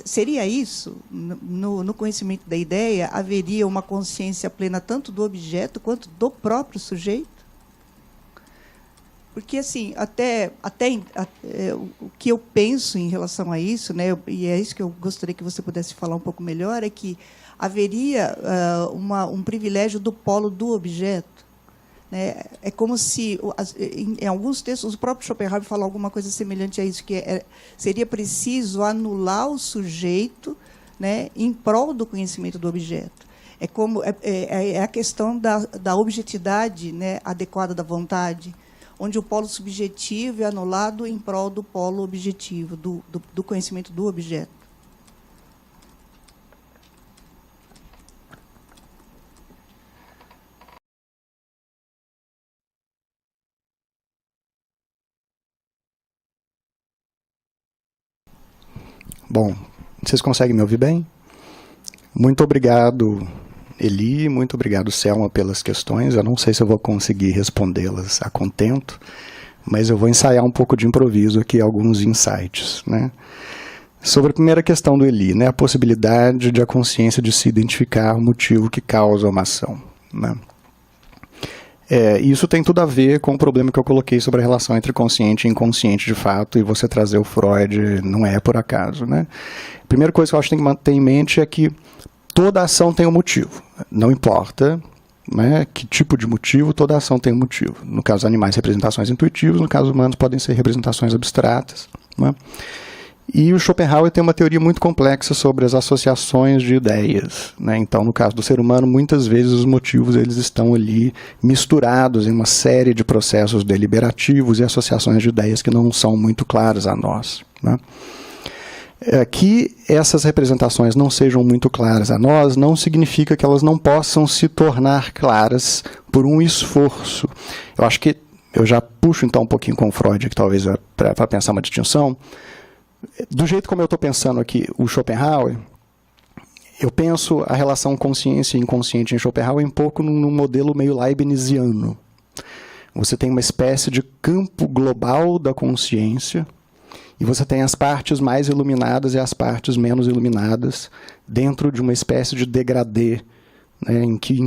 Seria isso? No conhecimento da ideia, haveria uma consciência plena tanto do objeto quanto do próprio sujeito? Porque, assim, até o que eu penso em relação a isso, né, e é isso que eu gostaria que você pudesse falar um pouco melhor, é que haveria um privilégio do polo do objeto. Né? É como se, em alguns textos, o próprio Schopenhauer fala alguma coisa semelhante a isso, que seria preciso anular o sujeito, né, em prol do conhecimento do objeto. É a questão da objetividade, né, adequada da vontade, onde o polo subjetivo é anulado em prol do polo objetivo, do conhecimento do objeto. Bom, vocês conseguem me ouvir bem? Muito obrigado, Eli, muito obrigado, Selma, pelas questões. Eu não sei se eu vou conseguir respondê-las a contento, mas eu vou ensaiar um pouco de improviso aqui, alguns insights, né? Sobre a primeira questão do Eli, né, a possibilidade de a consciência de se identificar o motivo que causa uma ação, né? Isso tem tudo a ver com o problema que eu coloquei sobre a relação entre consciente e inconsciente de fato, e você trazer o Freud não é por acaso, né? A primeira coisa que eu acho que tem que manter em mente é que toda ação tem um motivo, não importa, né, que tipo de motivo, toda ação tem um motivo. No caso dos animais, representações intuitivas, no caso dos humanos, podem ser representações abstratas, né? E o Schopenhauer tem uma teoria muito complexa sobre as associações de ideias, né? Então, no caso do ser humano, muitas vezes os motivos eles estão ali misturados em uma série de processos deliberativos e associações de ideias que não são muito claras a nós, né? Que essas representações não sejam muito claras a nós não significa que elas não possam se tornar claras por um esforço. Eu acho que eu já puxo então um pouquinho com o Freud, que talvez para pensar uma distinção. Do jeito como eu estou pensando aqui o Schopenhauer, eu penso a relação consciência e inconsciente em Schopenhauer um pouco num modelo meio leibniziano. Você tem uma espécie de campo global da consciência e você tem as partes mais iluminadas e as partes menos iluminadas dentro de uma espécie de degradê, né, em que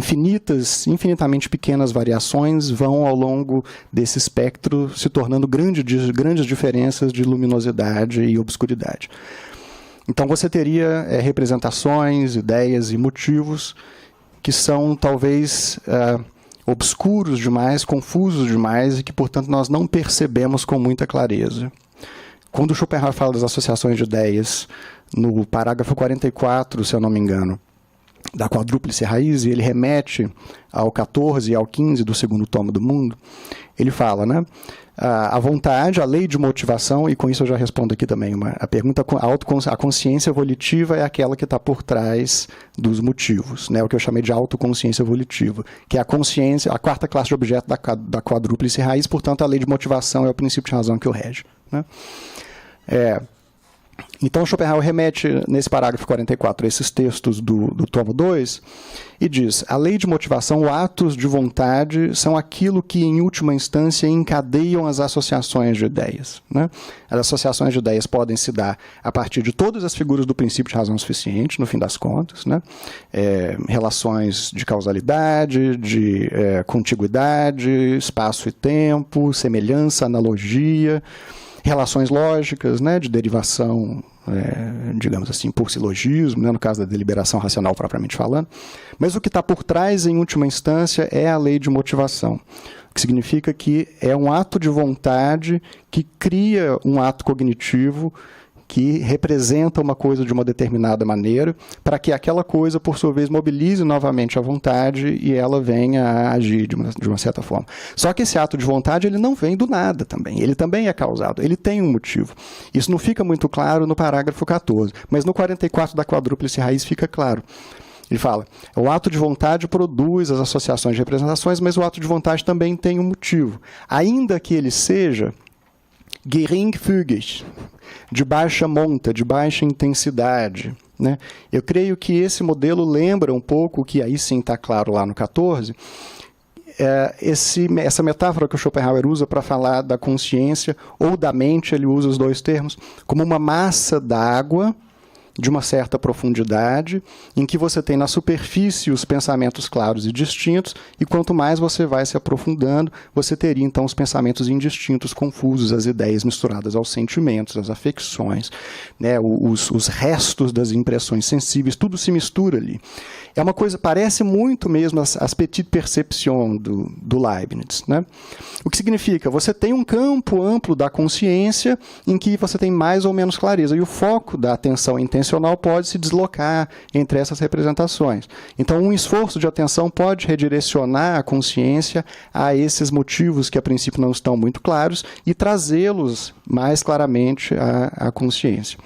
infinitamente pequenas variações vão ao longo desse espectro se tornando grandes diferenças de luminosidade e obscuridade. Então você teria representações, ideias e motivos que são talvez obscuros demais, confusos demais e que, portanto, nós não percebemos com muita clareza. Quando o Schopenhauer fala das associações de ideias, no parágrafo 44, se eu não me engano, da quadrúplice raiz, e ele remete ao 14 e ao 15 do segundo tomo do Mundo, ele fala, né, a vontade, a lei de motivação, e com isso eu já respondo aqui também, a pergunta, a consciência volitiva é aquela que está por trás dos motivos, né, o que eu chamei de autoconsciência volitiva, que é a consciência, a quarta classe de objeto da quadrúplice raiz, portanto a lei de motivação é o princípio de razão que o rege, né? Então, Schopenhauer remete, nesse parágrafo 44, a esses textos do tomo 2, e diz: a lei de motivação, os atos de vontade, são aquilo que, em última instância, encadeiam as associações de ideias. Né? As associações de ideias podem se dar a partir de todas as figuras do princípio de razão suficiente, no fim das contas, né? Relações de causalidade, de contiguidade, espaço e tempo, semelhança, analogia, relações lógicas, né, de derivação, digamos assim, por silogismo, né, no caso da deliberação racional propriamente falando. Mas o que está por trás, em última instância, é a lei de motivação, o que significa que é um ato de vontade que cria um ato cognitivo que representa uma coisa de uma determinada maneira, para que aquela coisa, por sua vez, mobilize novamente a vontade e ela venha a agir de uma certa forma. Só que esse ato de vontade, ele não vem do nada também, ele também é causado, ele tem um motivo. Isso não fica muito claro no parágrafo 14, mas no 44 da quadrúplice raiz fica claro. Ele fala: o ato de vontade produz as associações de representações, mas o ato de vontade também tem um motivo. Ainda que ele seja geringfügig, de baixa monta, de baixa intensidade. Né? Eu creio que esse modelo lembra um pouco, que aí sim está claro lá no 14, essa metáfora que o Schopenhauer usa para falar da consciência ou da mente, ele usa os dois termos, como uma massa d'água de uma certa profundidade, em que você tem na superfície os pensamentos claros e distintos, e quanto mais você vai se aprofundando, você teria então os pensamentos indistintos, confusos, as ideias misturadas aos sentimentos, às afecções, né, os restos das impressões sensíveis, tudo se mistura ali. É uma coisa, parece muito mesmo as petites perceptions do Leibniz. Né? O que significa? Você tem um campo amplo da consciência em que você tem mais ou menos clareza, e o foco da atenção intencional pode se deslocar entre essas representações. Então, um esforço de atenção pode redirecionar a consciência a esses motivos que, a princípio, não estão muito claros e trazê-los mais claramente à consciência.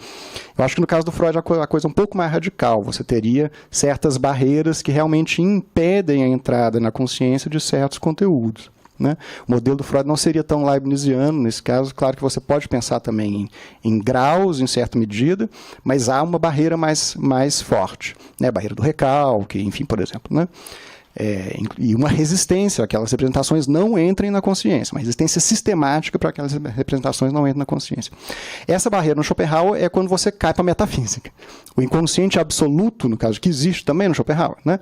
Eu acho que no caso do Freud a coisa é um pouco mais radical. Você teria certas barreiras que realmente impedem a entrada na consciência de certos conteúdos. Né? O modelo do Freud não seria tão leibniziano nesse caso. Claro que você pode pensar também em graus, em certa medida, mas há uma barreira mais forte. Né? A barreira do recalque, enfim, por exemplo. Né? E uma resistência, aquelas representações não entrem na consciência, uma resistência sistemática para que aquelas representações não entrem na consciência. Essa barreira no Schopenhauer é quando você cai para a metafísica. O inconsciente absoluto, no caso, que existe também no Schopenhauer, né?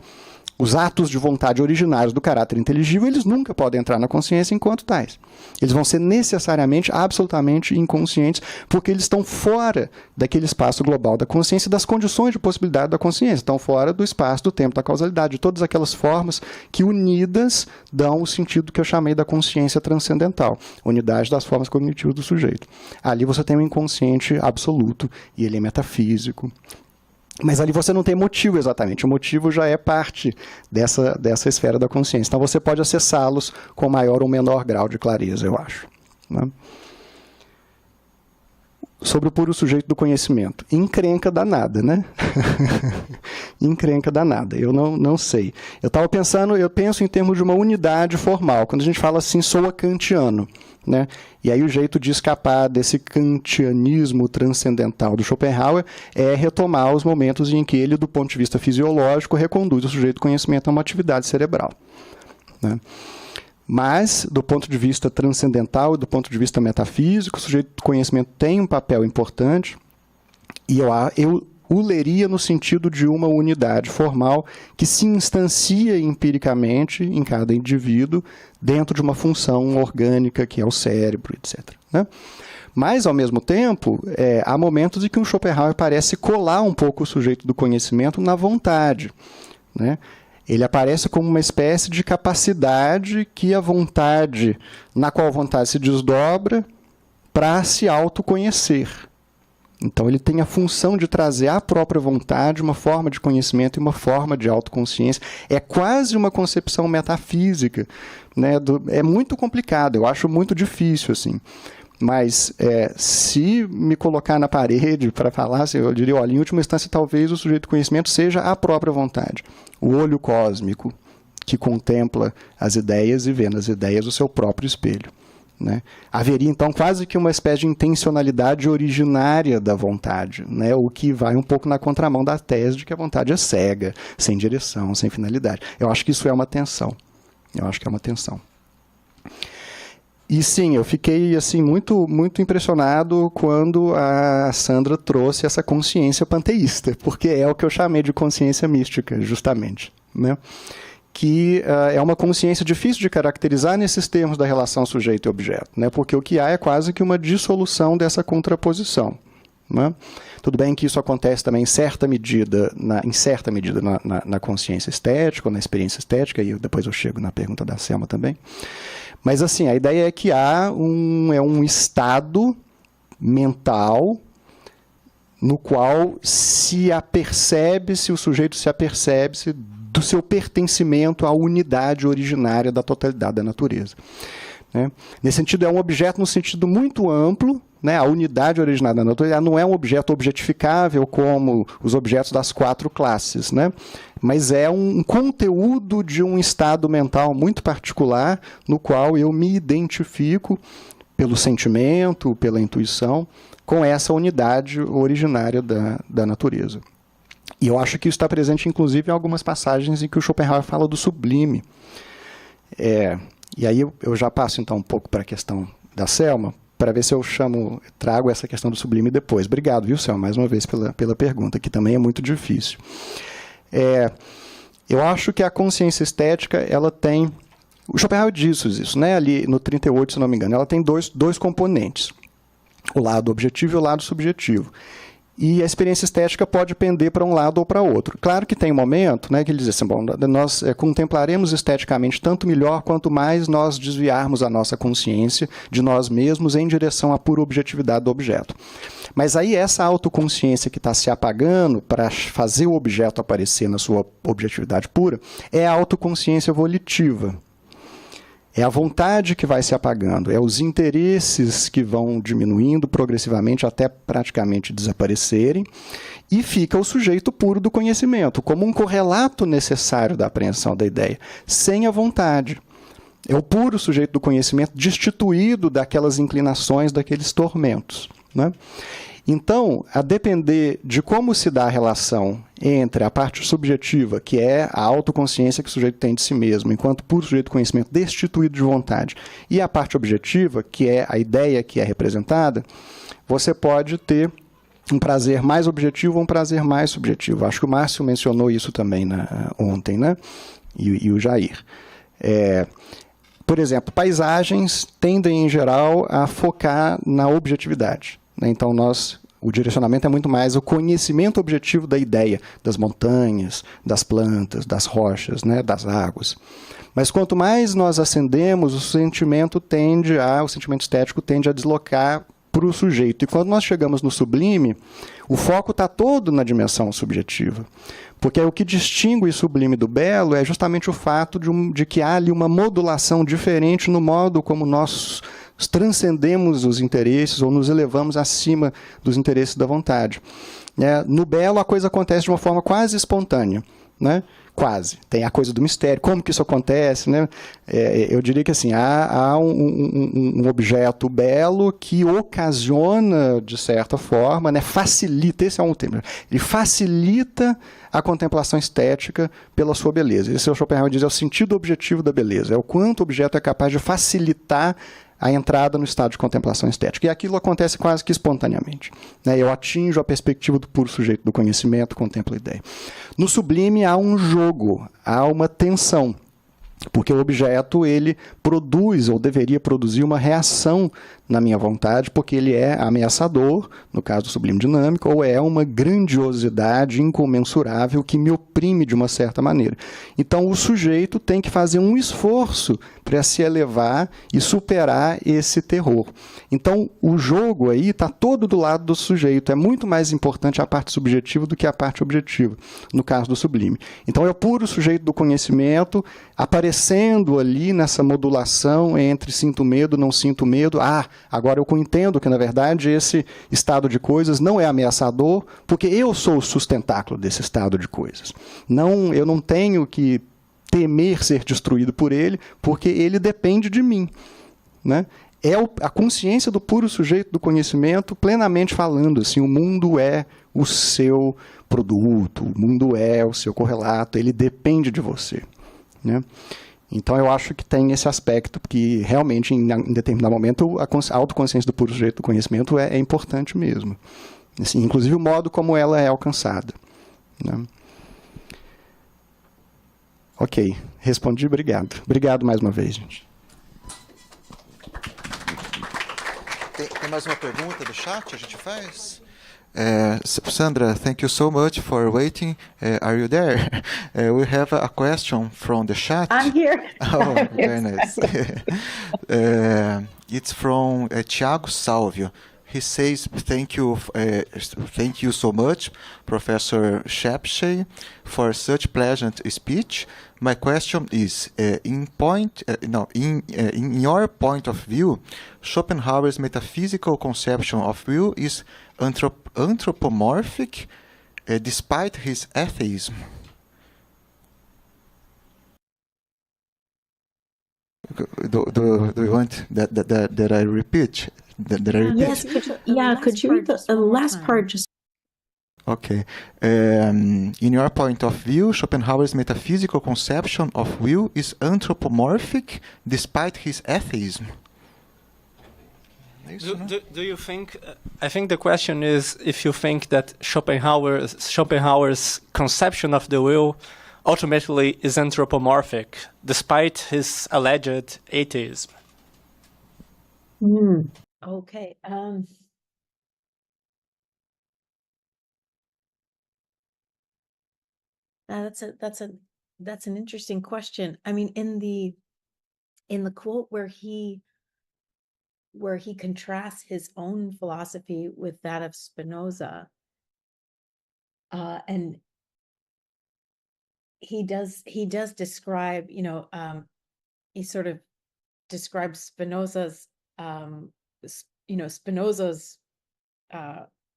Os atos de vontade originários do caráter inteligível, eles nunca podem entrar na consciência enquanto tais. Eles vão ser necessariamente, absolutamente inconscientes, porque eles estão fora daquele espaço global da consciência, das condições de possibilidade da consciência, estão fora do espaço, do tempo, da causalidade, de todas aquelas formas que, unidas, dão o sentido que eu chamei da consciência transcendental, unidade das formas cognitivas do sujeito. Ali você tem um inconsciente absoluto, e ele é metafísico. Mas ali você não tem motivo exatamente, o motivo já é parte dessa esfera da consciência. Então você pode acessá-los com maior ou menor grau de clareza, eu acho. Né? Sobre o puro sujeito do conhecimento. Encrenca danada, né? Encrenca danada, eu não sei. Eu penso em termos de uma unidade formal. Quando a gente fala assim, soa kantiano. Né? E aí o jeito de escapar desse kantianismo transcendental do Schopenhauer é retomar os momentos em que ele, do ponto de vista fisiológico, reconduz o sujeito do conhecimento a uma atividade cerebral. Né? Mas, do ponto de vista transcendental e do ponto de vista metafísico, o sujeito do conhecimento tem um papel importante, e eu o leria no sentido de uma unidade formal que se instancia empiricamente em cada indivíduo dentro de uma função orgânica que é o cérebro, etc. Né? Mas, ao mesmo tempo, há momentos em que o Schopenhauer parece colar um pouco o sujeito do conhecimento na vontade. Né? Ele aparece como uma espécie de capacidade que a vontade, na qual a vontade se desdobra para se autoconhecer. Então, ele tem a função de trazer à própria vontade uma forma de conhecimento e uma forma de autoconsciência. É quase uma concepção metafísica. Né? É muito complicado, eu acho muito difícil. Assim. Mas, se me colocar na parede para falar, eu diria, olha, em última instância, talvez o sujeito do conhecimento seja a própria vontade. O olho cósmico que contempla as ideias e vê nas ideias o seu próprio espelho. né? Haveria, então, quase que uma espécie de intencionalidade originária da vontade, né? O que vai um pouco na contramão da tese de que a vontade é cega, sem direção, sem finalidade. Eu acho que isso é uma tensão. Eu acho que é uma tensão. E sim, eu fiquei assim, muito, muito impressionado quando a Sandra trouxe essa consciência panteísta, porque é o que eu chamei de consciência mística, justamente, né? Que é uma consciência difícil de caracterizar nesses termos da relação sujeito e objeto, né? Porque o que há é quase que uma dissolução dessa contraposição, né? Tudo bem que isso acontece também em certa medida na consciência estética, ou na experiência estética, e depois eu chego na pergunta da Selma também. Mas assim, a ideia é que há um estado mental no qual o sujeito se apercebe do seu pertencimento à unidade originária da totalidade da natureza, né? Nesse sentido, é um objeto no sentido muito amplo, né? A unidade originária da natureza não é um objeto objetificável como os objetos das 4 classes, né? Mas é um conteúdo de um estado mental muito particular no qual eu me identifico pelo sentimento, pela intuição, com essa unidade originária da natureza. E eu acho que isso está presente, inclusive, em algumas passagens em que o Schopenhauer fala do sublime. E aí eu já passo, então, um pouco para a questão da Selma, para ver se eu trago essa questão do sublime depois. Obrigado, viu, Selma, mais uma vez pela pergunta, que também é muito difícil. Eu acho que a consciência estética, ela tem... O Schopenhauer diz isso, né? Ali no 38, se não me engano. Ela tem dois componentes. O lado objetivo e o lado subjetivo. E a experiência estética pode pender para um lado ou para outro. Claro que tem um momento, né, que ele diz assim, bom, nós contemplaremos esteticamente tanto melhor quanto mais nós desviarmos a nossa consciência de nós mesmos em direção à pura objetividade do objeto. Mas aí essa autoconsciência que está se apagando para fazer o objeto aparecer na sua objetividade pura é a autoconsciência volitiva. É a vontade que vai se apagando, é os interesses que vão diminuindo progressivamente até praticamente desaparecerem, e fica o sujeito puro do conhecimento, como um correlato necessário da apreensão da ideia, sem a vontade. É o puro sujeito do conhecimento destituído daquelas inclinações, daqueles tormentos, né? Então, a depender de como se dá a relação entre a parte subjetiva, que é a autoconsciência que o sujeito tem de si mesmo, enquanto puro sujeito do conhecimento destituído de vontade, e a parte objetiva, que é a ideia que é representada, você pode ter um prazer mais objetivo ou um prazer mais subjetivo. Acho que o Márcio mencionou isso também ontem, né? E o Jair. Por exemplo, paisagens tendem, em geral, a focar na objetividade. Então, o direcionamento é muito mais o conhecimento objetivo da ideia, das montanhas, das plantas, das rochas, né, das águas. Mas quanto mais nós ascendemos, o sentimento estético tende a deslocar para o sujeito. E quando nós chegamos no sublime, o foco está todo na dimensão subjetiva. Porque o que distingue o sublime do belo é justamente o fato de que há ali uma modulação diferente no modo como nós transcendemos os interesses ou nos elevamos acima dos interesses da vontade. No belo, a coisa acontece de uma forma quase espontânea, né? Quase. Tem a coisa do mistério. Como que isso acontece, né? Eu diria que assim, há um objeto belo que ocasiona, de certa forma, né, facilita, esse é um termo, ele facilita a contemplação estética pela sua beleza. Esse é o Schopenhauer diz, é o sentido objetivo da beleza, é o quanto o objeto é capaz de facilitar a entrada no estado de contemplação estética. E aquilo acontece quase que espontaneamente, né? Eu atinjo a perspectiva do puro sujeito do conhecimento, contemplo a ideia. No sublime há um jogo, há uma tensão, porque o objeto ele produz ou deveria produzir uma reação na minha vontade, porque ele é ameaçador, no caso do sublime dinâmico, ou é uma grandiosidade incomensurável que me oprime de uma certa maneira. Então, o sujeito tem que fazer um esforço para se elevar e superar esse terror. Então, o jogo aí está todo do lado do sujeito. É muito mais importante a parte subjetiva do que a parte objetiva, no caso do sublime. Então, é o puro sujeito do conhecimento aparecendo ali nessa modulação entre sinto medo, não sinto medo. Agora eu entendo que, na verdade, esse estado de coisas não é ameaçador, porque eu sou o sustentáculo desse estado de coisas. Eu não tenho que temer ser destruído por ele, porque ele depende de mim, né? a consciência do puro sujeito do conhecimento, plenamente falando, assim, o mundo é o seu produto, o mundo é o seu correlato, ele depende de você, né? Então, eu acho que tem esse aspecto, que realmente, em determinado momento, a autoconsciência do puro sujeito do conhecimento é importante mesmo. Assim, inclusive o modo como ela é alcançada, né? Ok, respondi, obrigado. Obrigado mais uma vez, gente. Tem mais uma pergunta do chat? A gente faz? Sandra, thank you so much for waiting. Are you there? We have a question from the chat. I'm here. Oh, very nice. It's from Thiago Salvio. He says, thank you so much, Professor Shapshay, for such pleasant speech. My question is, in your point of view, Schopenhauer's metaphysical conception of will is anthropomorphic, despite his atheism. Do you want that I repeat? That I repeat? Yes, could you read the last part just? Okay. In your point of view, Schopenhauer's metaphysical conception of will is anthropomorphic despite his atheism. Do you think? I think the question is if you think that Schopenhauer's conception of the will ultimately is anthropomorphic, despite his alleged atheism. Okay. That's an interesting question. I mean, in the quote where he contrasts his own philosophy with that of Spinoza, and he does describe, he sort of describes Spinoza's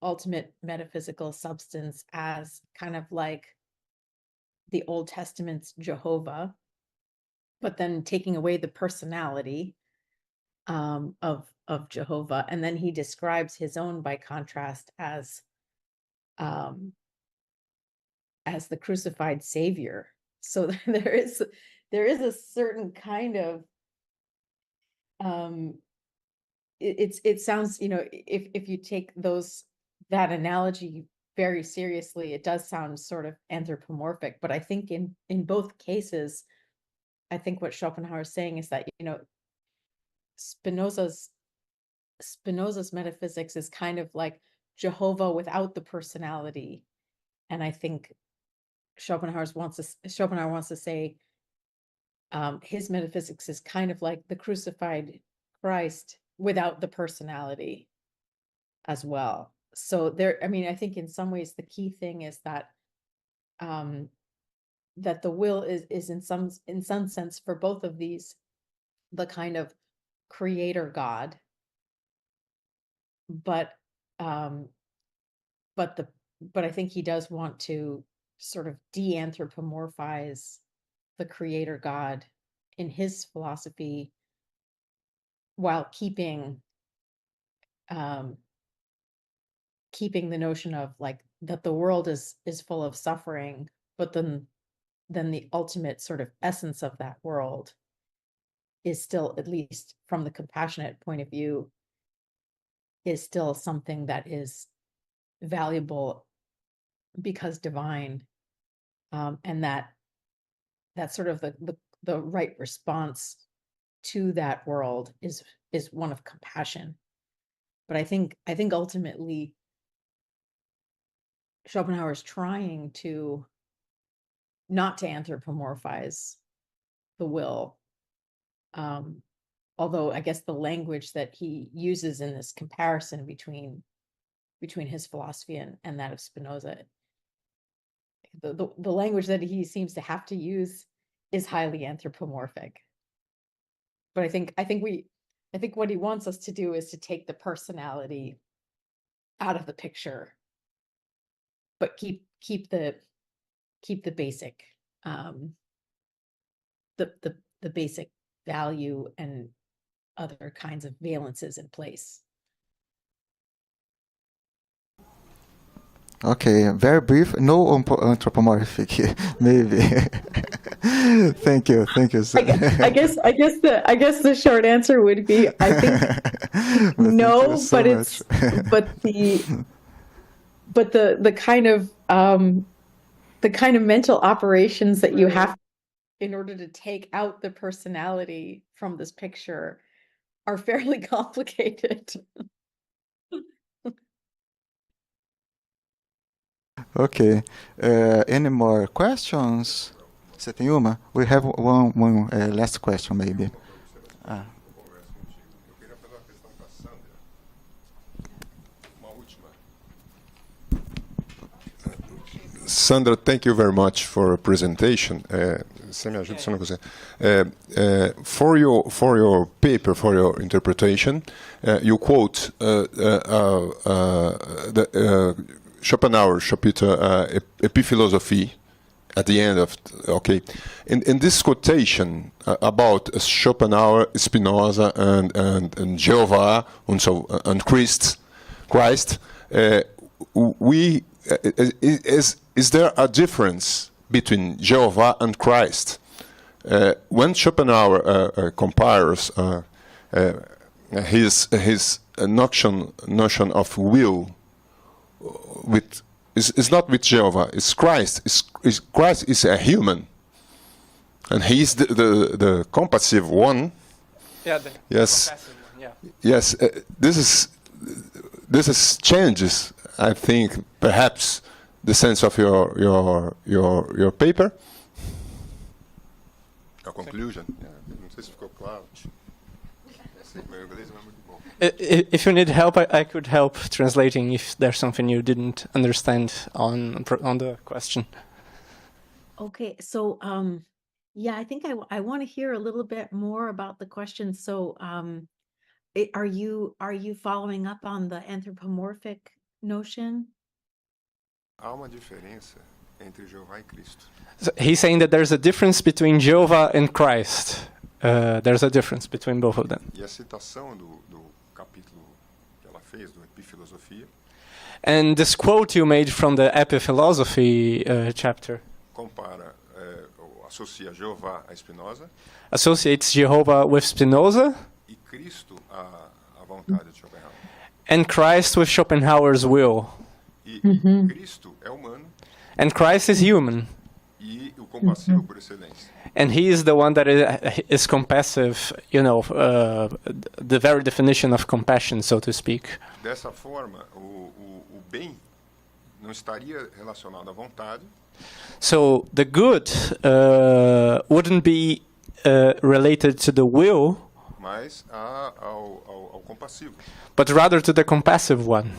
ultimate metaphysical substance as kind of like the Old Testament's Jehovah, but then taking away the personality of Jehovah, and then he describes his own by contrast as the crucified Savior. So there is a certain kind of it sounds, if you take that analogy very seriously, it does sound sort of anthropomorphic. But I think in both cases, I think what Schopenhauer is saying is that, Spinoza's metaphysics is kind of like Jehovah without the personality. And I think Schopenhauer wants to say his metaphysics is kind of like the crucified Christ without the personality as well. So I think in some ways the key thing is that that the will is in some sense for both of these the kind of creator God, but I think he does want to sort of de-anthropomorphize the creator God in his philosophy while keeping the notion of like that the world is full of suffering, but then the ultimate sort of essence of that world is still, at least from the compassionate point of view, is still something that is valuable because divine, and that sort of the right response to that world is one of compassion. But I think ultimately Schopenhauer is trying to not to anthropomorphize the will, although I guess the language that he uses in this comparison between his philosophy and that of Spinoza, the language that he seems to have to use is highly anthropomorphic. But I think what he wants us to do is to take the personality out of the picture, but keep the basic the basic value and other kinds of valences in place. Okay, very brief. No anthropomorphic, maybe. Thank you, sir. I guess the short answer would be I think no, so but it's but the kind of mental operations that you have in order to take out the personality from this picture are fairly complicated. Okay. Any more questions? Você tem uma? We have one last question, maybe. Ah. Eu queria fazer uma questão para a Sandra. Uma última. Sandra, thank you very much for a presentation. Você me ajuda se eu não conseguir. For your paper, for your interpretation, you quote Schopenhauer chapter Epiphilosophie at the end of in this quotation about Schopenhauer, Spinoza, and Jehovah, and Christ, is there a difference between Jehovah and Christ? When Schopenhauer compares his notion of will with is not with Jehovah, it's Christ. Christ is a human, and he's the compassive one. Yeah. Yes. One, yeah. Yes. This is changes. I think perhaps the sense of your paper. A conclusion. Não sei se ficou claro. Meu inglês não é muito bom. If you need help, I could help translating if there's something you didn't understand on the question. Okay, so yeah, I think I want to hear a little bit more about the question. So are you following up on the anthropomorphic notion? Há uma diferença entre Jeová e Cristo. So he's saying that there's a difference between Jehovah and Christ. There's a difference between both of them. E a citação do capítulo que ela fez do Epifilosofia And this quote you made from the Epiphilosophy chapter compara, associa Jeová a Spinoza associates Jehovah with Spinoza e Cristo à vontade de Schopenhauer. and Christ with Schopenhauer's will. E Cristo é humano And Christ is human. e o compassivo por excelência. And he is the one that is compassive, the very definition of compassion, so to speak. Dessa forma, o bem não estaria relacionado à vontade, So the good wouldn't be related to the will, mas ao compassivo, but rather to the compassive one,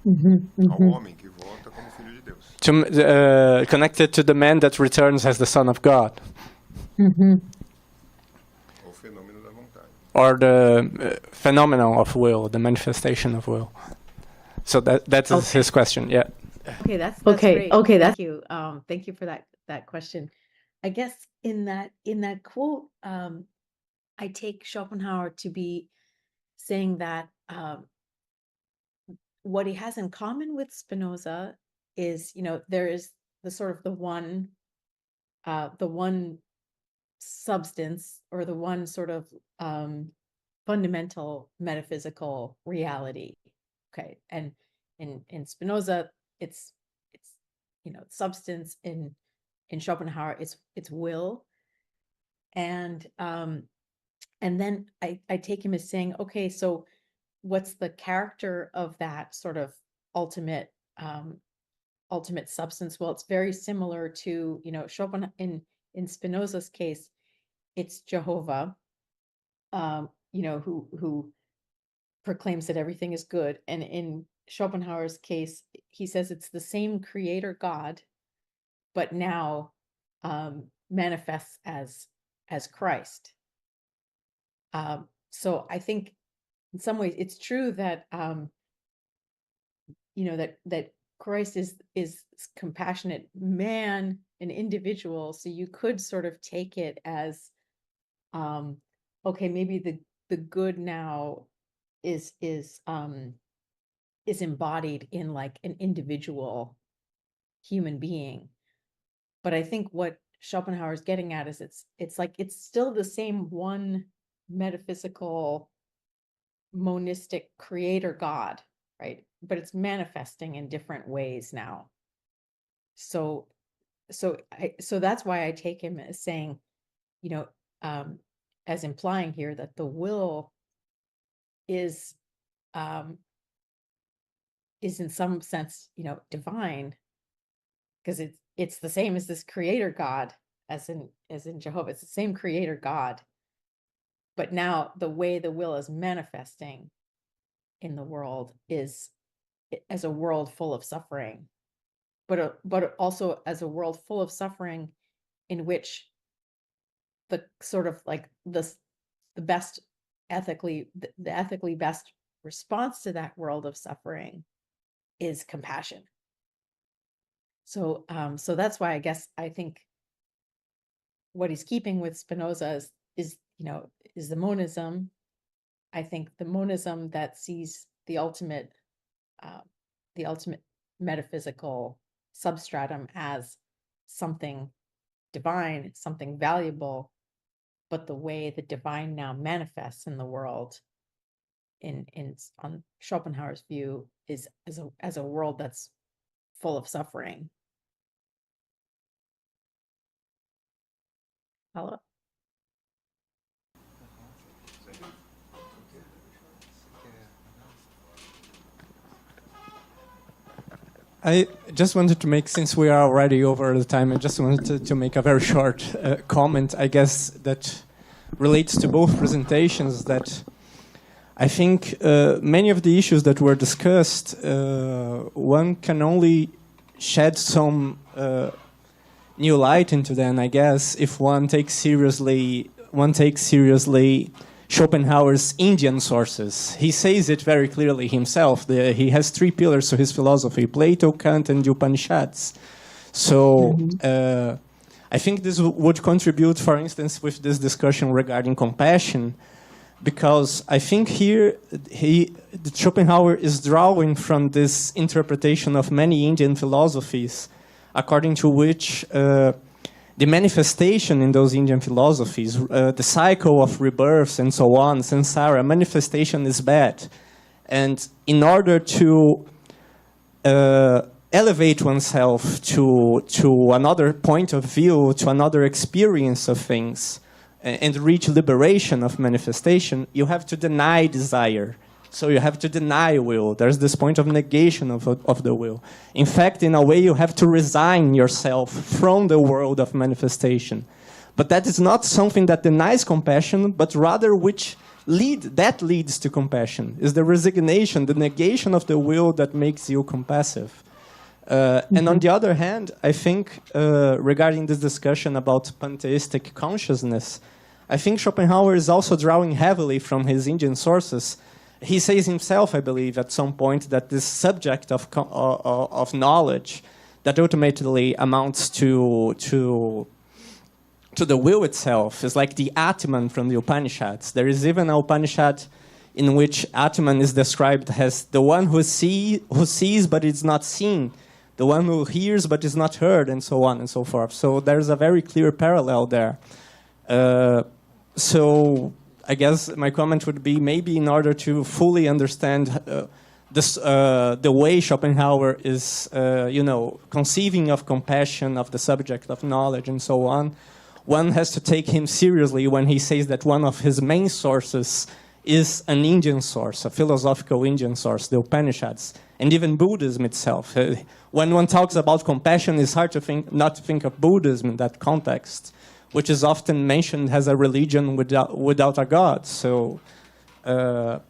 ao homem que volta como filho de Deus. connected to the man that returns as the Son of God, O fenômeno da vontade. or the phenomenon of will, the manifestation of will. So that is his question. Yeah. Okay, that's Okay, great. okay, that's- Thank you for that question. I guess in that quote, I take Schopenhauer to be saying that what he has in common with Spinoza is, there is the one substance, or the one sort of fundamental metaphysical reality. Okay, and in Spinoza, it's substance. In Schopenhauer, it's will, and then I take him as saying, okay, so what's the character of that sort of ultimate substance? Well, it's very similar to Schopenhauer. In Spinoza's case, it's Jehovah, who proclaims that everything is good, and in Schopenhauer's case, he says it's the same creator God, but now manifests as Christ. So I think in some ways it's true that that Christ is compassionate man, an individual. So you could sort of take it as okay, maybe the good now is embodied in like an individual human being. But I think what Schopenhauer is getting at is it's like it's still the same one metaphysical monistic creator God, right? But it's manifesting in different ways now. So that's why I take him as saying, you know, as implying here that the will is in some sense, you know, divine, because it's the same as this creator God, as in Jehovah. It's the same creator God, but now the way the will is manifesting in the world is as a world full of suffering, but also as a world full of suffering in which the sort of like the best ethically best response to that world of suffering is compassion. So that's why I guess I think what he's keeping with Spinoza is the monism. I think the monism that sees the ultimate metaphysical substratum as something divine, something valuable, but the way the divine now manifests in the world, on Schopenhauer's view, is as a world that's full of suffering. Hello? I just wanted to make, since we are already over the time, I just wanted to make a very short comment, I guess, that relates to both presentations, that I think many of the issues that were discussed, one can only shed some new light into them, I guess, if one takes seriously Schopenhauer's Indian sources. He says it very clearly himself. He has three pillars to his philosophy: Plato, Kant, and the Upanishads. So I think this would contribute, for instance, with this discussion regarding compassion, because I think here Schopenhauer is drawing from this interpretation of many Indian philosophies, according to which the manifestation in those Indian philosophies, the cycle of rebirths and so on, samsara, manifestation is bad. And in order to elevate oneself to another point of view, to another experience of things, and reach liberation of manifestation, you have to deny desire. So you have to deny will. There's this point of negation of the will. In fact, in a way, you have to resign yourself from the world of manifestation. But that is not something that denies compassion, but rather that leads to compassion. Is the resignation, the negation of the will that makes you compassive. And on the other hand, I think regarding this discussion about pantheistic consciousness, I think Schopenhauer is also drawing heavily from his Indian sources. He says himself, I believe, at some point, that this subject of knowledge that ultimately amounts to the will itself is like the Atman from the Upanishads. There is even an Upanishad in which Atman is described as the one who sees but is not seen, the one who hears but is not heard, and so on and so forth. So there's a very clear parallel there. So I guess my comment would be, maybe in order to fully understand the way Schopenhauer is, conceiving of compassion, of the subject of knowledge, and so on, one has to take him seriously when he says that one of his main sources is an Indian source, a philosophical Indian source, the Upanishads, and even Buddhism itself. When one talks about compassion, it's hard to not to think of Buddhism in that context, which is often mentioned as a religion without a god. So I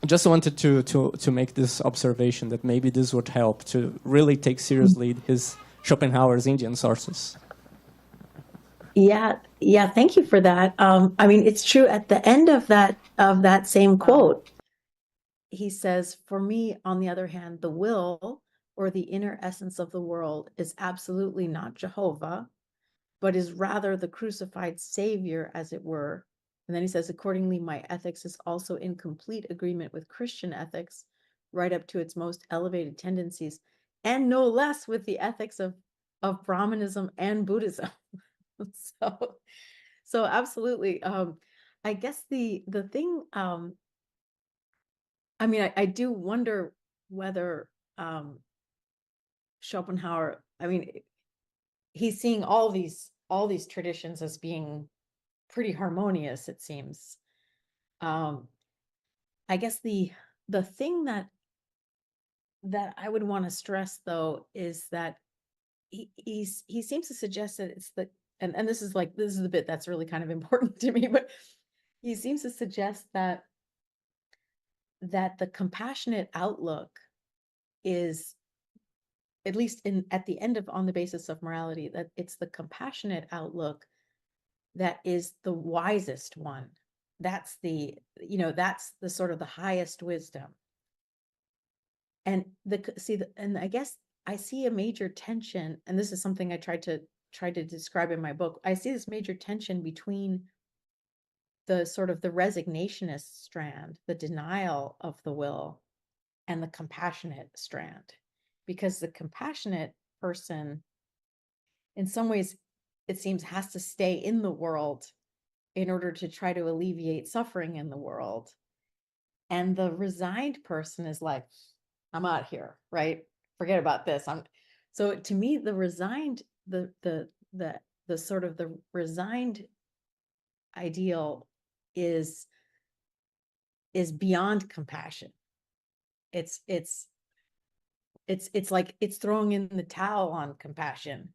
just wanted to make this observation that maybe this would help to really take seriously his Schopenhauer's Indian sources. Yeah, thank you for that. I mean, it's true, at the end of that same quote, he says, for me, on the other hand, the will, or the inner essence of the world, is absolutely not Jehovah, but is rather the crucified Savior, as it were, And then he says, accordingly, my ethics is also in complete agreement with Christian ethics, right up to its most elevated tendencies, and no less with the ethics of Brahmanism and Buddhism. So absolutely. I guess the thing, I mean, I do wonder whether Schopenhauer, I mean, he's seeing all these traditions as being pretty harmonious, it seems. I guess the thing that I would want to stress, though, is that he seems to suggest that it's the, and this is the bit that's really kind of important to me, but he seems to suggest that the compassionate outlook is, at least at the end of On the Basis of Morality, that it's the compassionate outlook that is the wisest one. That's the sort of the highest wisdom. And and I guess I see a major tension, and this is something I tried to describe in my book. I see this major tension between the sort of the resignationist strand, the denial of the will, and the compassionate strand. Because the compassionate person, in some ways, it seems, has to stay in the world in order to try to alleviate suffering in the world. And the resigned person is like, I'm out here, right? Forget about this. So to me, the resigned, the sort of the resigned ideal is beyond compassion. It's like it's throwing in the towel on compassion.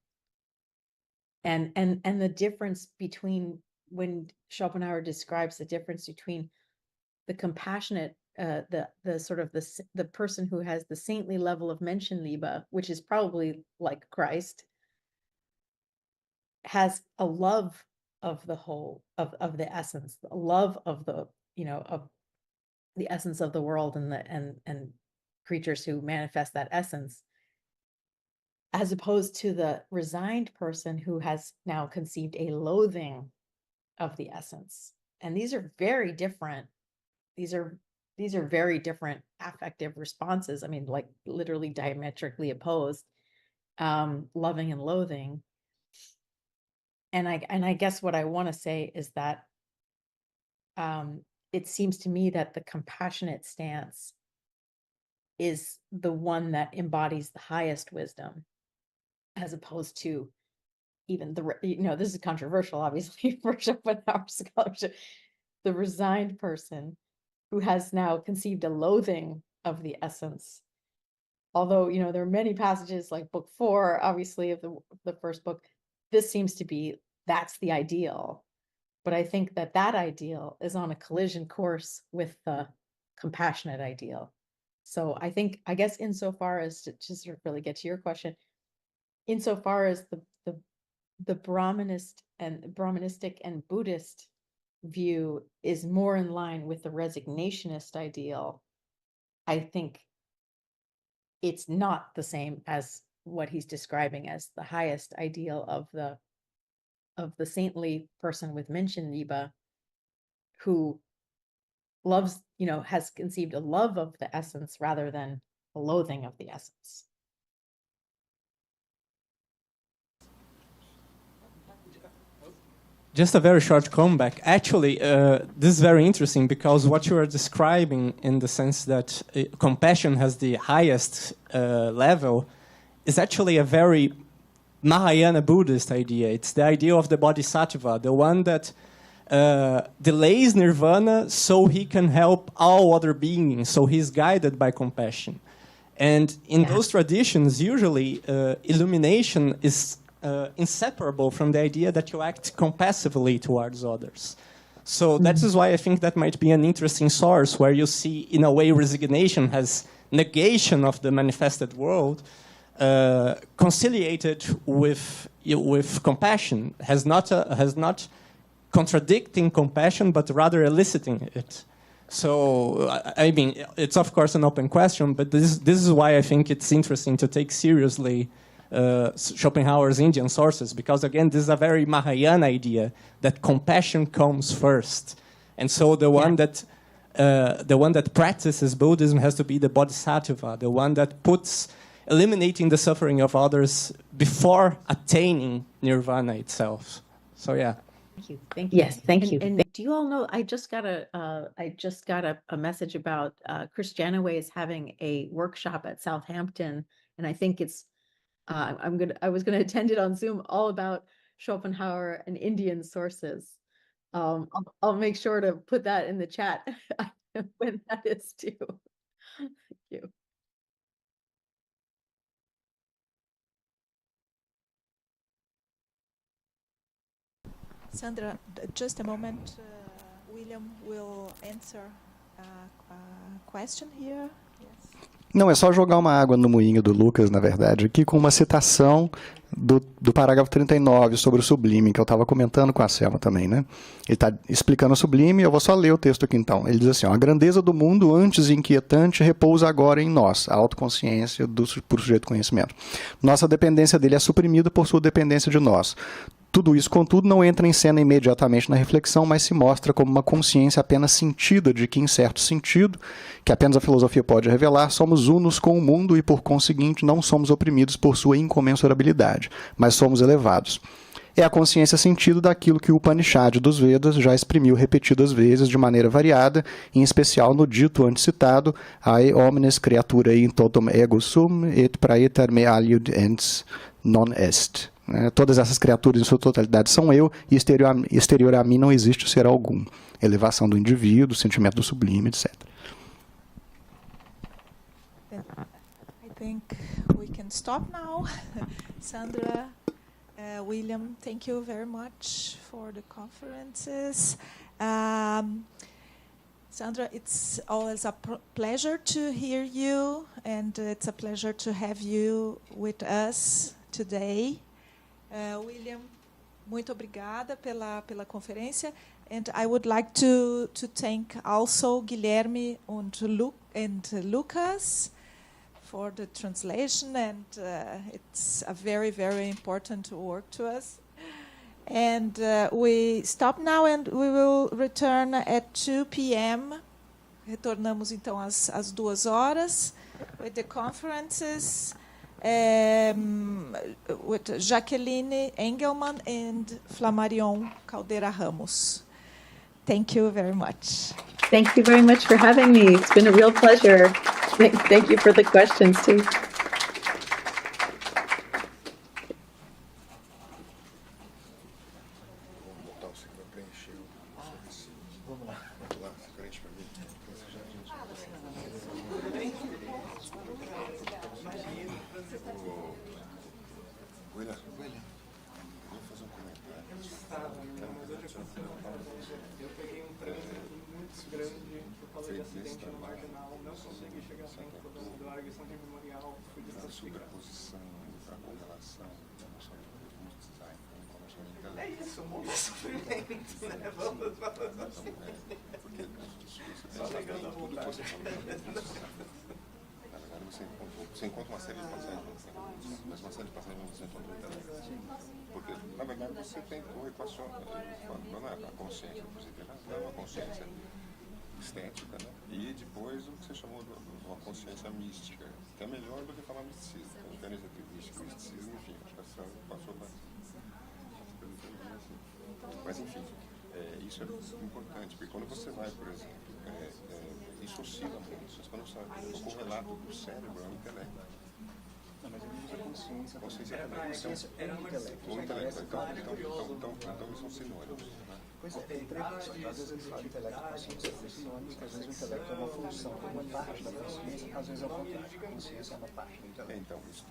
And the difference between, when Schopenhauer describes the difference between the compassionate, the sort of the person who has the saintly level of Menschenliebe, which is probably like Christ, has a love of the whole, of the essence, a love of the, of the essence of the world and creatures who manifest that essence, as opposed to the resigned person who has now conceived a loathing of the essence. And these are very different. These are very different affective responses. I mean, like literally diametrically opposed, loving and loathing. And I guess what I want to say is that it seems to me that the compassionate stance is the one that embodies the highest wisdom, as opposed to even this is controversial, obviously, for Schopenhauer scholarship, the resigned person who has now conceived a loathing of the essence. Although, there are many passages like book 4, obviously, of the first book, this seems to be, that's the ideal. But I think that ideal is on a collision course with the compassionate ideal. So I guess insofar as, to just really get to your question, insofar as the Brahmanistic and Buddhist view is more in line with the resignationist ideal, I think it's not the same as what he's describing as the highest ideal of the saintly person with Menschenliebe, who loves, has conceived a love of the essence rather than a loathing of the essence. Just a very short comeback. Actually, this is very interesting, because what you are describing, in the sense that compassion has the highest level, is actually a very Mahayana Buddhist idea. It's the idea of the bodhisattva, the one that delays nirvana so he can help all other beings, so he's guided by compassion. And in those traditions, usually illumination is inseparable from the idea that you act compassively towards others. So that is why I think that might be an interesting source, where you see, in a way, resignation has negation of the manifested world, conciliated with compassion, has not contradicting compassion, but rather eliciting it. So, I mean, it's of course an open question, but this is why I think it's interesting to take seriously Schopenhauer's Indian sources, because again, this is a very Mahayana idea that compassion comes first, and so the one that practices Buddhism has to be the bodhisattva, the one that puts eliminating the suffering of others before attaining nirvana itself. So yeah. Thank you. Thank you. Yes, thank you. And do you all know? I just got a message about Chris Janaway is having a workshop at Southampton, and I think it's I was gonna attend it on Zoom, all about Schopenhauer and Indian sources. I'll make sure to put that in the chat when that is too. Thank you. Sandra, just a moment. William will answer a question here. Yes. Não, é só jogar uma água no moinho do Lucas, na verdade, aqui com uma citação do parágrafo 39 sobre o sublime, que eu estava comentando com a Selma também, né? Ele está explicando o sublime, eu vou só ler o texto aqui então. Ele diz assim, ó, a grandeza do mundo, antes inquietante, repousa agora em nós, a autoconsciência por sujeito conhecimento. Nossa dependência dele é suprimida por sua dependência de nós. Tudo isso, contudo, não entra em cena imediatamente na reflexão, mas se mostra como uma consciência apenas sentida de que, em certo sentido, que apenas a filosofia pode revelar, somos unos com o mundo e, por conseguinte, não somos oprimidos por sua incomensurabilidade, mas somos elevados. É a consciência sentido daquilo que o Upanishad dos Vedas já exprimiu repetidas vezes de maneira variada, em especial no dito antecitado, Ae omnes creatura in totum ego sum et praeter me aliud ens non est. Todas essas criaturas em sua totalidade são eu, e exterior a mim não existe ser algum. Elevação do indivíduo, sentimento do sublime, etc. I think we can stop now. Sandra, William, thank you very much for the conferences. Sandra, it's always a pleasure to hear you, and it's a pleasure to have you with us today. William, muito obrigada pela conferência. And I would like to thank also Guilherme and Lucas for the translation, and it's a very, very important work to us. And we stop now, and we will return at 2 p.m. Retornamos então às 2 horas with the conferences. With Jacqueline Engelmann and Flammarion Caldeira Ramos. Thank you very much. Thank you very much for having me. It's been a real pleasure. Thank you for the questions, too. Você encontra uma série de passagens, mas uma série de passagens você encontra porque, na verdade, você tem que equacionar, não é a consciência, não é uma consciência estética, né? E depois o que você chamou de uma consciência mística, que é melhor do que falar misticismo. A diferença entre místico e misticismo, enfim, acho que essa passou pela inteligência. Mas, enfim, isso é importante, porque quando você vai, por exemplo, isso oscila muito. Quando você o correlato do cérebro é o intelecto. Não, mas ele usa consciência. Consciência é o intelecto. O intelecto. Então eles são sinônimos. Pois é, às vezes eles falam intelecto e consciência são sinônimos, que às vezes o intelecto é uma função, é uma parte da consciência, às vezes é uma parte. A consciência é uma parte do intelecto. Então, isso